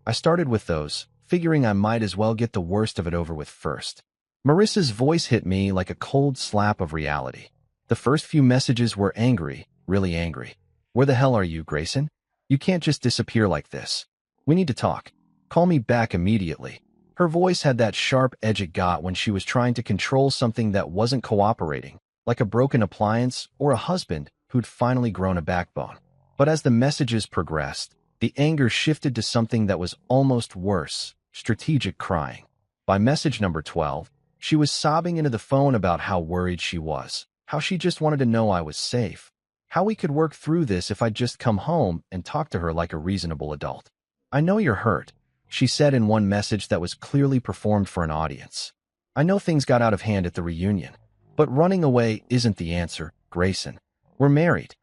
I started with those, figuring I might as well get the worst of it over with first. Marissa's voice hit me like a cold slap of reality. The first few messages were angry, really angry. "Where the hell are you, Grayson? You can't just disappear like this. We need to talk. Call me back immediately." Her voice had that sharp edge it got when she was trying to control something that wasn't cooperating, like a broken appliance or a husband who'd finally grown a backbone. But as the messages progressed, the anger shifted to something that was almost worse, strategic crying. By message number 12, she was sobbing into the phone about how worried she was, how she just wanted to know I was safe, how we could work through this if I'd just come home and talk to her like a reasonable adult. "I know you're hurt," she said in one message that was clearly performed for an audience. "I know things got out of hand at the reunion, but running away isn't the answer, Grayson. We're married.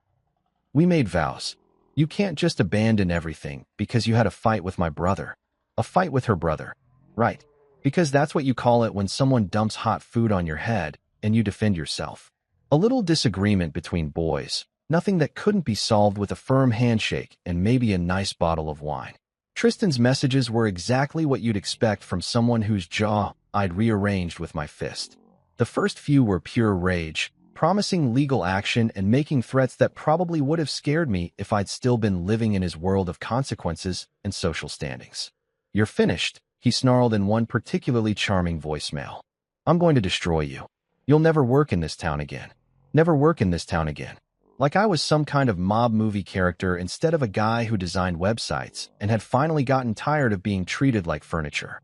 We made vows. You can't just abandon everything because you had a fight with my brother." A fight with her brother. Right. Because that's what you call it when someone dumps hot food on your head and you defend yourself. A little disagreement between boys. Nothing that couldn't be solved with a firm handshake and maybe a nice bottle of wine. Tristan's messages were exactly what you'd expect from someone whose jaw I'd rearranged with my fist. The first few were pure rage, promising legal action and making threats that probably would have scared me if I'd still been living in his world of consequences and social standings. "You're finished," he snarled in one particularly charming voicemail. "I'm going to destroy you. You'll never work in this town again. Never work in this town again." Like I was some kind of mob movie character instead of a guy who designed websites and had finally gotten tired of being treated like furniture.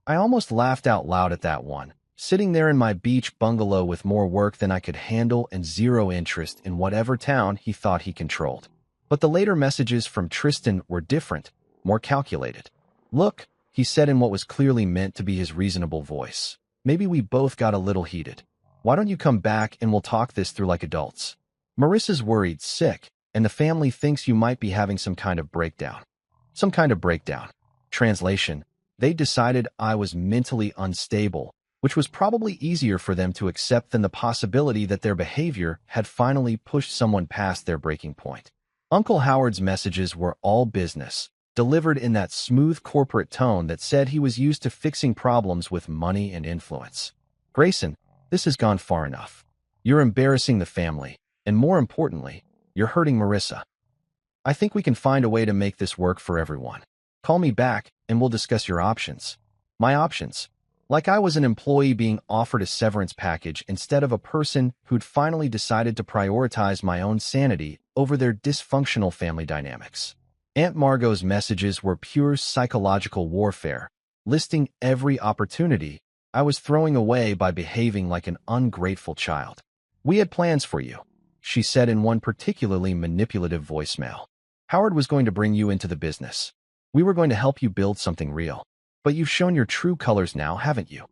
I almost laughed out loud at that one, sitting there in my beach bungalow with more work than I could handle and zero interest in whatever town he thought he controlled. But the later messages from Tristan were different, more calculated. "Look," he said in what was clearly meant to be his reasonable voice. "Maybe we both got a little heated. Why don't you come back and we'll talk this through like adults? Marissa's worried sick, and the family thinks you might be having some kind of breakdown. Some kind of breakdown. Translation: they decided I was mentally unstable, which was probably easier for them to accept than the possibility that their behavior had finally pushed someone past their breaking point. Uncle Howard's messages were all business, delivered in that smooth corporate tone that said he was used to fixing problems with money and influence. Grayson, this has gone far enough. You're embarrassing the family, and more importantly, you're hurting Marissa. I think we can find a way to make this work for everyone. Call me back, and we'll discuss your options. My options? Like I was an employee being offered a severance package instead of a person who'd finally decided to prioritize my own sanity over their dysfunctional family dynamics. Aunt Margot's messages were pure psychological warfare, listing every opportunity I was throwing away by behaving like an ungrateful child. We had plans for you, she said in one particularly manipulative voicemail. Howard was going to bring you into the business. We were going to help you build something real. But you've shown your true colors now, haven't you?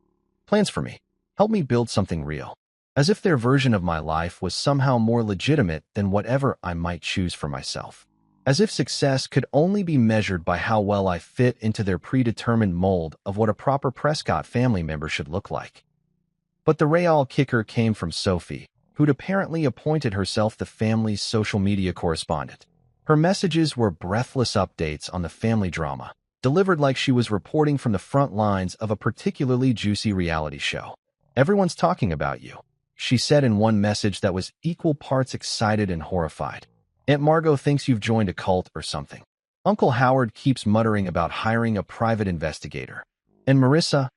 Plans for me. Help me build something real. As if their version of my life was somehow more legitimate than whatever I might choose for myself. As if success could only be measured by how well I fit into their predetermined mold of what a proper Prescott family member should look like. But the real kicker came from Sophie, who'd apparently appointed herself the family's social media correspondent. Her messages were breathless updates on the family drama, delivered like she was reporting from the front lines of a particularly juicy reality show. Everyone's talking about you, she said in one message that was equal parts excited and horrified. Aunt Margot thinks you've joined a cult or something. Uncle Howard keeps muttering about hiring a private investigator. And Marissa?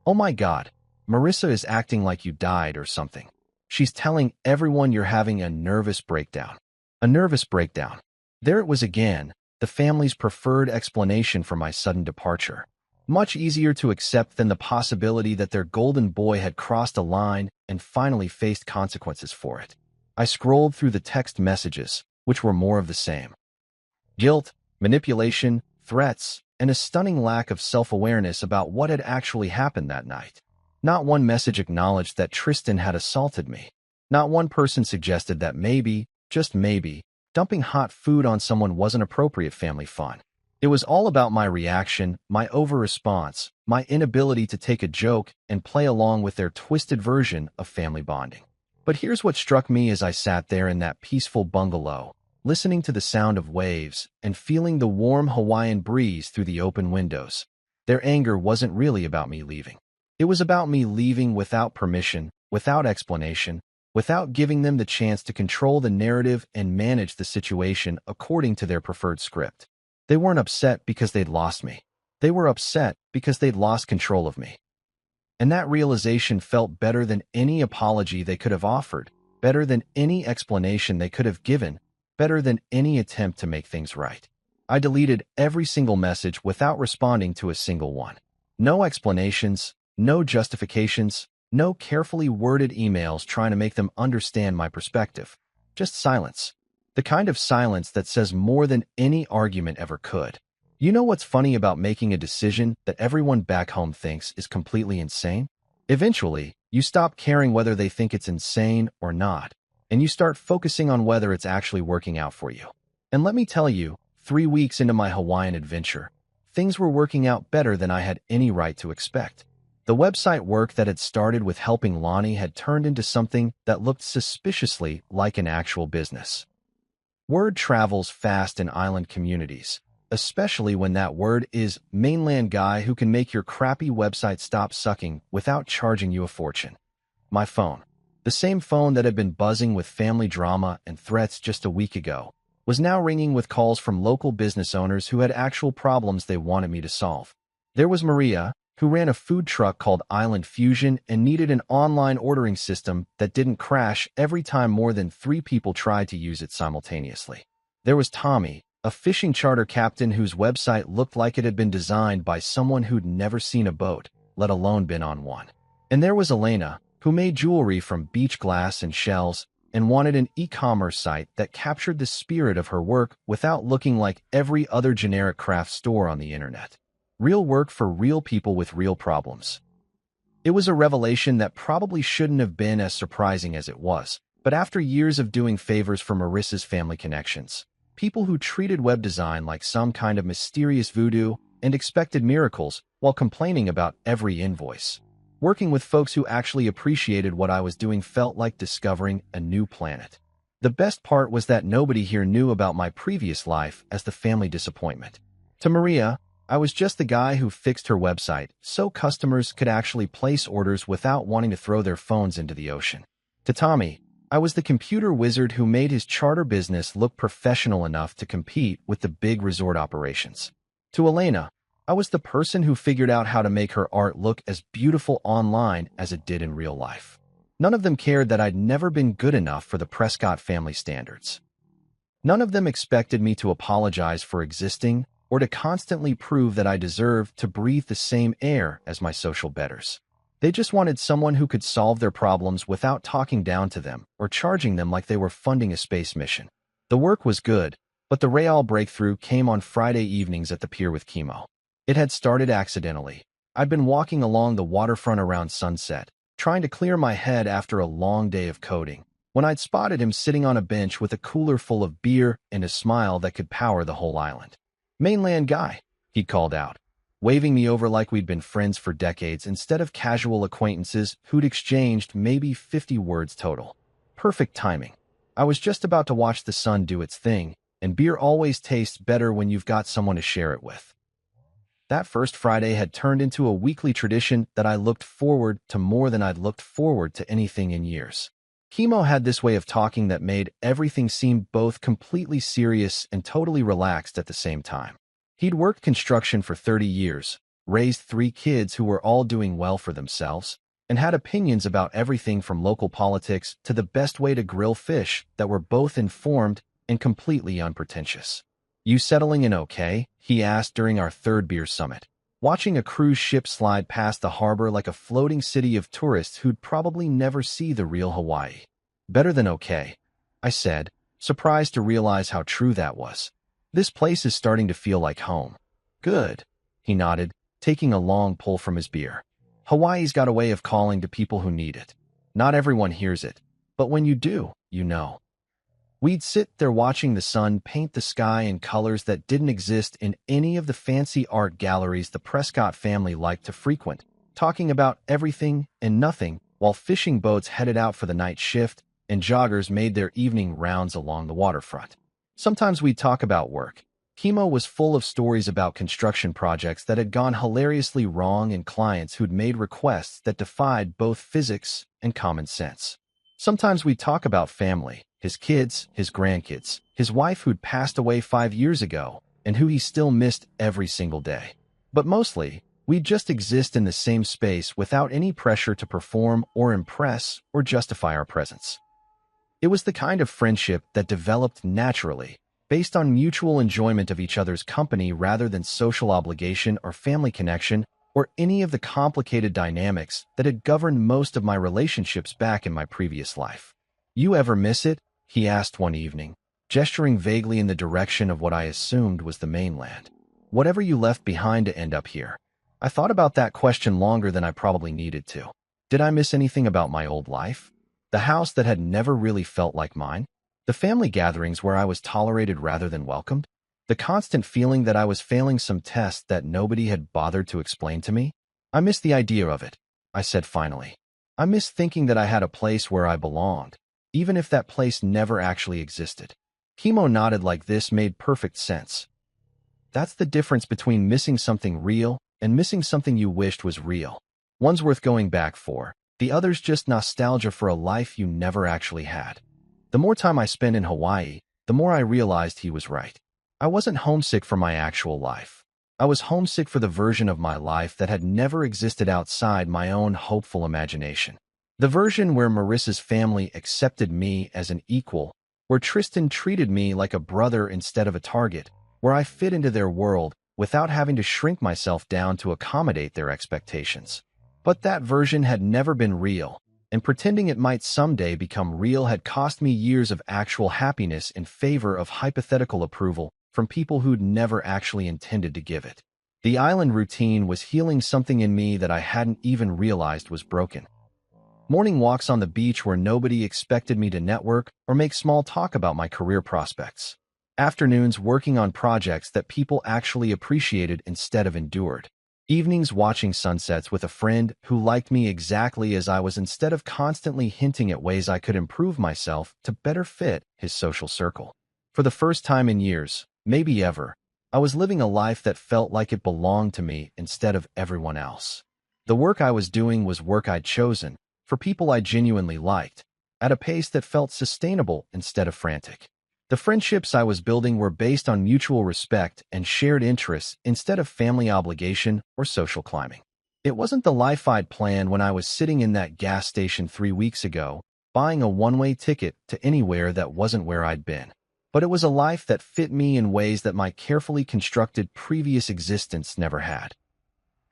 Oh my God, Marissa is acting like you died or something. She's telling everyone you're having a nervous breakdown. A nervous breakdown. There it was again, the family's preferred explanation for my sudden departure. Much easier to accept than the possibility that their golden boy had crossed a line and finally faced consequences for it. I scrolled through the text messages, which were more of the same. Guilt, manipulation, threats, and a stunning lack of self-awareness about what had actually happened that night. Not one message acknowledged that Tristan had assaulted me. Not one person suggested that maybe, just maybe, dumping hot food on someone wasn't appropriate family fun. It was all about my reaction, my over-response, my inability to take a joke and play along with their twisted version of family bonding. But here's what struck me as I sat there in that peaceful bungalow, listening to the sound of waves and feeling the warm Hawaiian breeze through the open windows. Their anger wasn't really about me leaving. It was about me leaving without permission, without explanation, without giving them the chance to control the narrative and manage the situation according to their preferred script. They weren't upset because they'd lost me. They were upset because they'd lost control of me. And that realization felt better than any apology they could have offered, better than any explanation they could have given, better than any attempt to make things right. I deleted every single message without responding to a single one. No explanations, no justifications, no carefully worded emails trying to make them understand my perspective. Just silence. The kind of silence that says more than any argument ever could. You know what's funny about making a decision that everyone back home thinks is completely insane? Eventually, you stop caring whether they think it's insane or not, and you start focusing on whether it's actually working out for you. And let me tell you, 3 weeks into my Hawaiian adventure, things were working out better than I had any right to expect. The website work that had started with helping Lonnie had turned into something that looked suspiciously like an actual business. Word travels fast in island communities, especially when that word is mainland guy who can make your crappy website stop sucking without charging you a fortune. My phone, the same phone that had been buzzing with family drama and threats just a week ago, was now ringing with calls from local business owners who had actual problems they wanted me to solve. There was Maria, who ran a food truck called Island Fusion and needed an online ordering system that didn't crash every time more than 3 people tried to use it simultaneously. There was Tommy, a fishing charter captain whose website looked like it had been designed by someone who'd never seen a boat, let alone been on one. And there was Elena, who made jewelry from beach glass and shells and wanted an e-commerce site that captured the spirit of her work without looking like every other generic craft store on the internet. Real work for real people with real problems. It was a revelation that probably shouldn't have been as surprising as it was, but after years of doing favors for Marissa's family connections, people who treated web design like some kind of mysterious voodoo and expected miracles while complaining about every invoice. Working with folks who actually appreciated what I was doing felt like discovering a new planet. The best part was that nobody here knew about my previous life as the family disappointment. To Maria, I was just the guy who fixed her website so customers could actually place orders without wanting to throw their phones into the ocean. To Tommy, I was the computer wizard who made his charter business look professional enough to compete with the big resort operations. To Elena, I was the person who figured out how to make her art look as beautiful online as it did in real life. None of them cared that I'd never been good enough for the Prescott family standards. None of them expected me to apologize for existing or to constantly prove that I deserved to breathe the same air as my social betters. They just wanted someone who could solve their problems without talking down to them or charging them like they were funding a space mission. The work was good, but the real breakthrough came on Friday evenings at the pier with Chemo. It had started accidentally. I'd been walking along the waterfront around sunset, trying to clear my head after a long day of coding, when I'd spotted him sitting on a bench with a cooler full of beer and a smile that could power the whole island. "Mainland guy," he called out, waving me over like we'd been friends for decades instead of casual acquaintances who'd exchanged maybe 50 words total. Perfect timing. I was just about to watch the sun do its thing, and beer always tastes better when you've got someone to share it with. That first Friday had turned into a weekly tradition that I looked forward to more than I'd looked forward to anything in years. Chemo had this way of talking that made everything seem both completely serious and totally relaxed at the same time. He'd worked construction for 30 years, raised 3 kids who were all doing well for themselves, and had opinions about everything from local politics to the best way to grill fish that were both informed and completely unpretentious. "You settling in okay?" he asked during our 3rd beer summit, watching a cruise ship slide past the harbor like a floating city of tourists who'd probably never see the real Hawaii. "Better than okay," I said, surprised to realize how true that was. "This place is starting to feel like home." "Good," he nodded, taking a long pull from his beer. "Hawaii's got a way of calling to people who need it. Not everyone hears it, but when you do, you know." We'd sit there watching the sun paint the sky in colors that didn't exist in any of the fancy art galleries the Prescott family liked to frequent, talking about everything and nothing while fishing boats headed out for the night shift and joggers made their evening rounds along the waterfront. Sometimes we'd talk about work. Chemo was full of stories about construction projects that had gone hilariously wrong and clients who'd made requests that defied both physics and common sense. Sometimes we'd talk about family, his kids, his grandkids, his wife who'd passed away 5 years ago, and who he still missed every single day. But mostly, we'd just exist in the same space without any pressure to perform or impress or justify our presence. It was the kind of friendship that developed naturally, based on mutual enjoyment of each other's company rather than social obligation or family connection, or any of the complicated dynamics that had governed most of my relationships back in my previous life. "You ever miss it?" he asked one evening, gesturing vaguely in the direction of what I assumed was the mainland. "Whatever you left behind to end up here." I thought about that question longer than I probably needed to. Did I miss anything about my old life? The house that had never really felt like mine? The family gatherings where I was tolerated rather than welcomed? The constant feeling that I was failing some test that nobody had bothered to explain to me? "I miss the idea of it," I said finally. "I miss thinking that I had a place where I belonged, even if that place never actually existed." Chemo nodded like this made perfect sense. That's the difference between missing something real and missing something you wished was real. One's worth going back for, the other's just nostalgia for a life you never actually had. The more time I spent in Hawaii, the more I realized he was right. I wasn't homesick for my actual life. I was homesick for the version of my life that had never existed outside my own hopeful imagination. The version where Marissa's family accepted me as an equal, where Tristan treated me like a brother instead of a target, where I fit into their world without having to shrink myself down to accommodate their expectations. But that version had never been real, and pretending it might someday become real had cost me years of actual happiness in favor of hypothetical approval from people who'd never actually intended to give it. The island routine was healing something in me that I hadn't even realized was broken. Morning walks on the beach where nobody expected me to network or make small talk about my career prospects. Afternoons working on projects that people actually appreciated instead of endured. Evenings watching sunsets with a friend who liked me exactly as I was instead of constantly hinting at ways I could improve myself to better fit his social circle. For the first time in years, maybe ever, I was living a life that felt like it belonged to me instead of everyone else. The work I was doing was work I'd chosen, for people I genuinely liked, at a pace that felt sustainable instead of frantic. The friendships I was building were based on mutual respect and shared interests instead of family obligation or social climbing. It wasn't the life I'd planned when I was sitting in that gas station 3 weeks ago, buying a one-way ticket to anywhere that wasn't where I'd been. But it was a life that fit me in ways that my carefully constructed previous existence never had.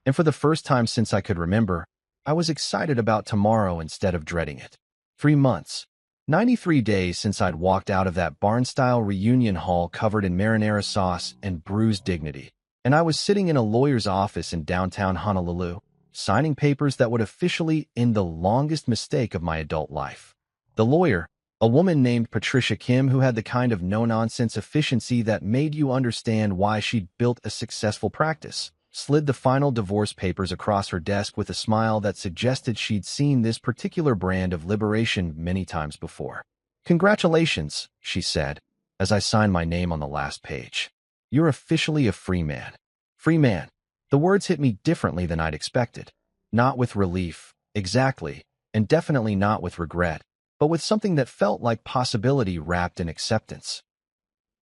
And for the first time since I could remember, I was excited about tomorrow instead of dreading it. 3 months. 93 days since I'd walked out of that barn-style reunion hall covered in marinara sauce and bruised dignity, and I was sitting in a lawyer's office in downtown Honolulu, signing papers that would officially end the longest mistake of my adult life. The lawyer, a woman named Patricia Kim who had the kind of no-nonsense efficiency that made you understand why she'd built a successful practice, slid the final divorce papers across her desk with a smile that suggested she'd seen this particular brand of liberation many times before. "Congratulations," she said, as I signed my name on the last page. "You're officially a free man." Free man. The words hit me differently than I'd expected. Not with relief, exactly, and definitely not with regret, but with something that felt like possibility wrapped in acceptance.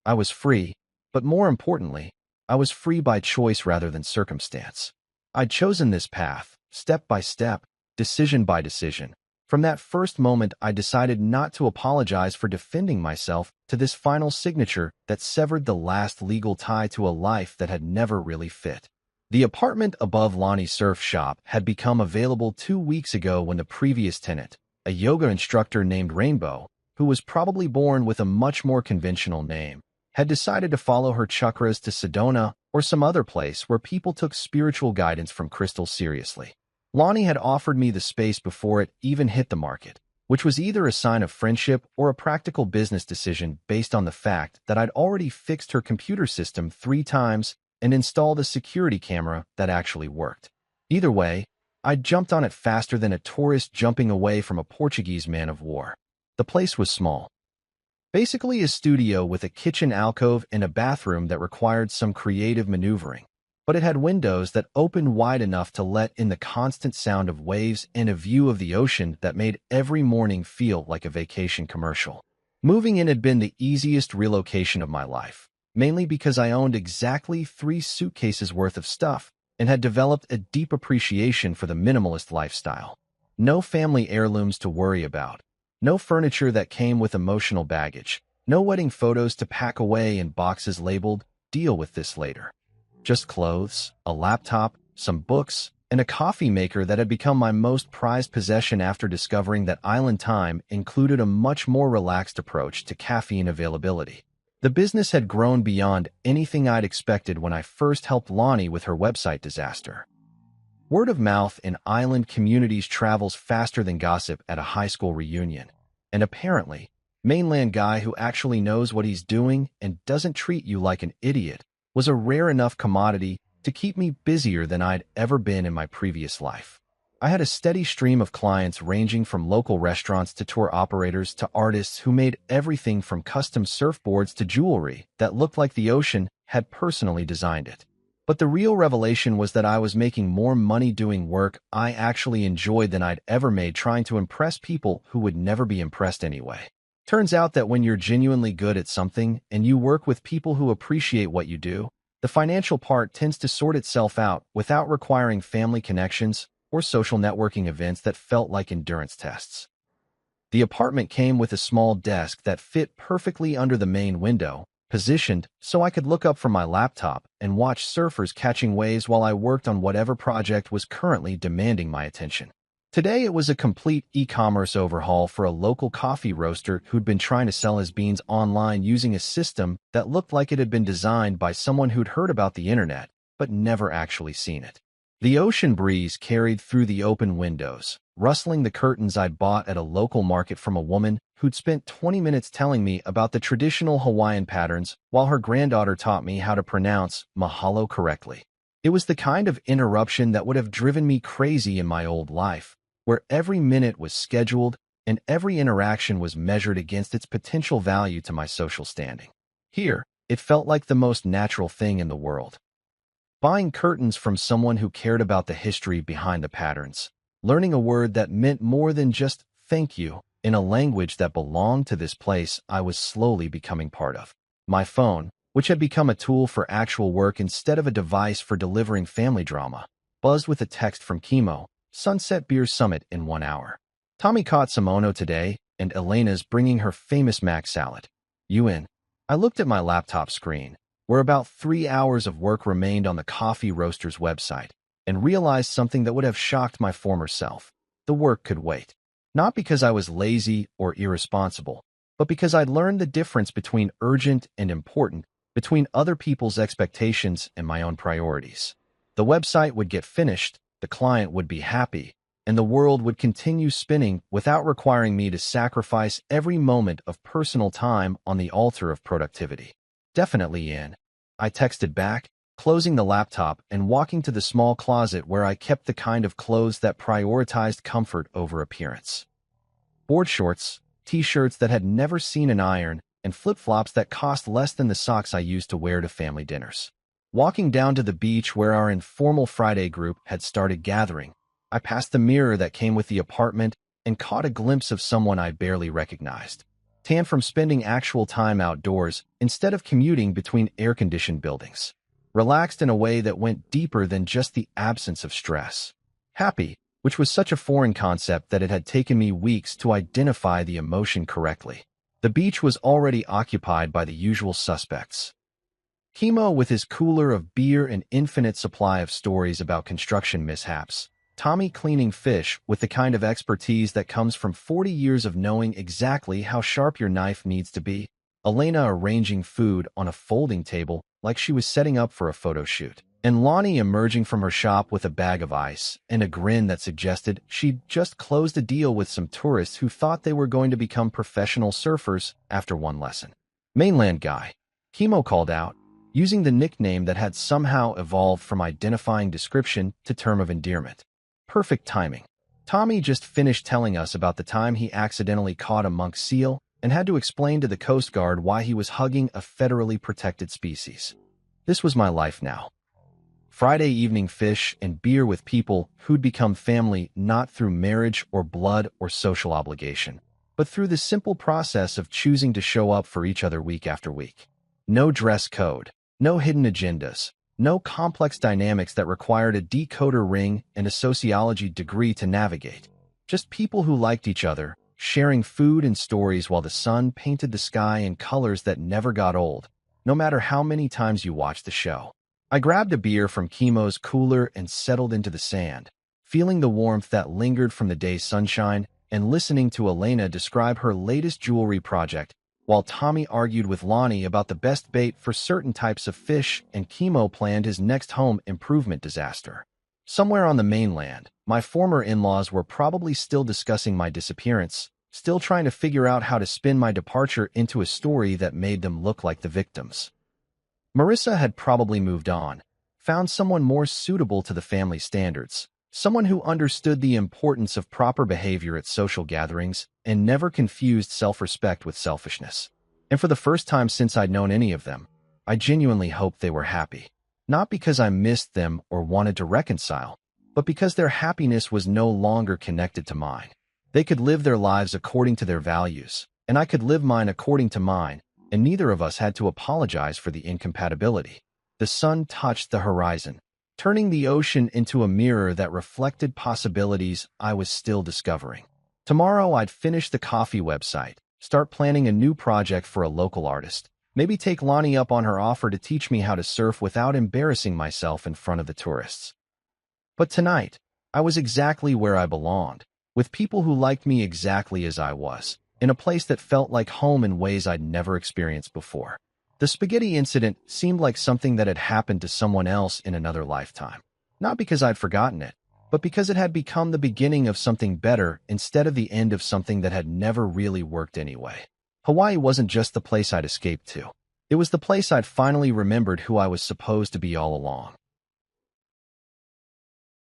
I was free, but more importantly, I was free by choice rather than circumstance. I'd chosen this path, step by step, decision by decision. From that first moment, I decided not to apologize for defending myself to this final signature that severed the last legal tie to a life that had never really fit. The apartment above Lonnie's surf shop had become available 2 weeks ago when the previous tenant, a yoga instructor named Rainbow, who was probably born with a much more conventional name, had decided to follow her chakras to Sedona or some other place where people took spiritual guidance from crystals seriously. Lonnie had offered me the space before it even hit the market, which was either a sign of friendship or a practical business decision based on the fact that I'd already fixed her computer system 3 times and installed a security camera that actually worked. Either way, I jumped on it faster than a tourist jumping away from a Portuguese man of war. The place was small. Basically a studio with a kitchen alcove and a bathroom that required some creative maneuvering, but it had windows that opened wide enough to let in the constant sound of waves and a view of the ocean that made every morning feel like a vacation commercial. Moving in had been the easiest relocation of my life, mainly because I owned exactly 3 suitcases worth of stuff and had developed a deep appreciation for the minimalist lifestyle. No family heirlooms to worry about. No furniture that came with emotional baggage. No wedding photos to pack away in boxes labeled, "Deal with this later." Just clothes, a laptop, some books, and a coffee maker that had become my most prized possession after discovering that Island Time included a much more relaxed approach to caffeine availability. The business had grown beyond anything I'd expected when I first helped Lonnie with her website disaster. Word of mouth in island communities travels faster than gossip at a high school reunion. And apparently, mainland guy who actually knows what he's doing and doesn't treat you like an idiot was a rare enough commodity to keep me busier than I'd ever been in my previous life. I had a steady stream of clients ranging from local restaurants to tour operators to artists who made everything from custom surfboards to jewelry that looked like the ocean had personally designed it. But the real revelation was that I was making more money doing work I actually enjoyed than I'd ever made trying to impress people who would never be impressed anyway. Turns out that when you're genuinely good at something and you work with people who appreciate what you do, the financial part tends to sort itself out without requiring family connections or social networking events that felt like endurance tests. The apartment came with a small desk that fit perfectly under the main window, positioned so I could look up from my laptop and watch surfers catching waves while I worked on whatever project was currently demanding my attention. Today it was a complete e-commerce overhaul for a local coffee roaster who'd been trying to sell his beans online using a system that looked like it had been designed by someone who'd heard about the internet, but never actually seen it. The ocean breeze carried through the open windows, rustling the curtains I'd bought at a local market from a woman who'd spent 20 minutes telling me about the traditional Hawaiian patterns while her granddaughter taught me how to pronounce mahalo correctly. It was the kind of interruption that would have driven me crazy in my old life, where every minute was scheduled and every interaction was measured against its potential value to my social standing. Here, it felt like the most natural thing in the world. Buying curtains from someone who cared about the history behind the patterns, learning a word that meant more than just thank you in a language that belonged to this place I was slowly becoming part of. My phone, which had become a tool for actual work instead of a device for delivering family drama, buzzed with a text from Chemo, Sunset Beer Summit in 1 hour. Tommy caught Simono today, and Elena's bringing her famous mac salad. You in? I looked at my laptop screen, where about 3 hours of work remained on the coffee roaster's website, and realized something that would have shocked my former self. The work could wait. Not because I was lazy or irresponsible, but because I'd learned the difference between urgent and important, between other people's expectations and my own priorities. The website would get finished, the client would be happy, and the world would continue spinning without requiring me to sacrifice every moment of personal time on the altar of productivity. Definitely in. I texted back, closing the laptop and walking to the small closet where I kept the kind of clothes that prioritized comfort over appearance. Board shorts, t-shirts that had never seen an iron, and flip-flops that cost less than the socks I used to wear to family dinners. Walking down to the beach where our informal Friday group had started gathering, I passed the mirror that came with the apartment and caught a glimpse of someone I barely recognized. Tan from spending actual time outdoors instead of commuting between air-conditioned buildings. Relaxed in a way that went deeper than just the absence of stress. Happy, which was such a foreign concept that it had taken me weeks to identify the emotion correctly. The beach was already occupied by the usual suspects. Chemo with his cooler of beer and infinite supply of stories about construction mishaps. Tommy cleaning fish with the kind of expertise that comes from 40 years of knowing exactly how sharp your knife needs to be. Elena arranging food on a folding table like she was setting up for a photo shoot. And Lonnie emerging from her shop with a bag of ice and a grin that suggested she'd just closed a deal with some tourists who thought they were going to become professional surfers after one lesson. Mainland guy, Chemo called out, using the nickname that had somehow evolved from identifying description to term of endearment. Perfect timing. Tommy just finished telling us about the time he accidentally caught a monk seal and had to explain to the Coast Guard why he was hugging a federally protected species. This was my life now. Friday evening fish and beer with people who'd become family not through marriage or blood or social obligation, but through the simple process of choosing to show up for each other week after week. No dress code, no hidden agendas, no complex dynamics that required a decoder ring and a sociology degree to navigate. Just people who liked each other, sharing food and stories while the sun painted the sky in colors that never got old, no matter how many times you watched the show. I grabbed a beer from Chemo's cooler and settled into the sand, feeling the warmth that lingered from the day's sunshine and listening to Elena describe her latest jewelry project, while Tommy argued with Lonnie about the best bait for certain types of fish and Chemo planned his next home improvement disaster. Somewhere on the mainland, my former in-laws were probably still discussing my disappearance, still trying to figure out how to spin my departure into a story that made them look like the victims. Marissa had probably moved on, found someone more suitable to the family standards, someone who understood the importance of proper behavior at social gatherings and never confused self-respect with selfishness. And for the first time since I'd known any of them, I genuinely hoped they were happy. Not because I missed them or wanted to reconcile, but because their happiness was no longer connected to mine. They could live their lives according to their values, and I could live mine according to mine, and neither of us had to apologize for the incompatibility. The sun touched the horizon, turning the ocean into a mirror that reflected possibilities I was still discovering. Tomorrow I'd finish the coffee website, start planning a new project for a local artist, maybe take Lonnie up on her offer to teach me how to surf without embarrassing myself in front of the tourists. But tonight, I was exactly where I belonged, with people who liked me exactly as I was, in a place that felt like home in ways I'd never experienced before. The spaghetti incident seemed like something that had happened to someone else in another lifetime. Not because I'd forgotten it, but because it had become the beginning of something better instead of the end of something that had never really worked anyway. Hawaii wasn't just the place I'd escaped to. It was the place I'd finally remembered who I was supposed to be all along.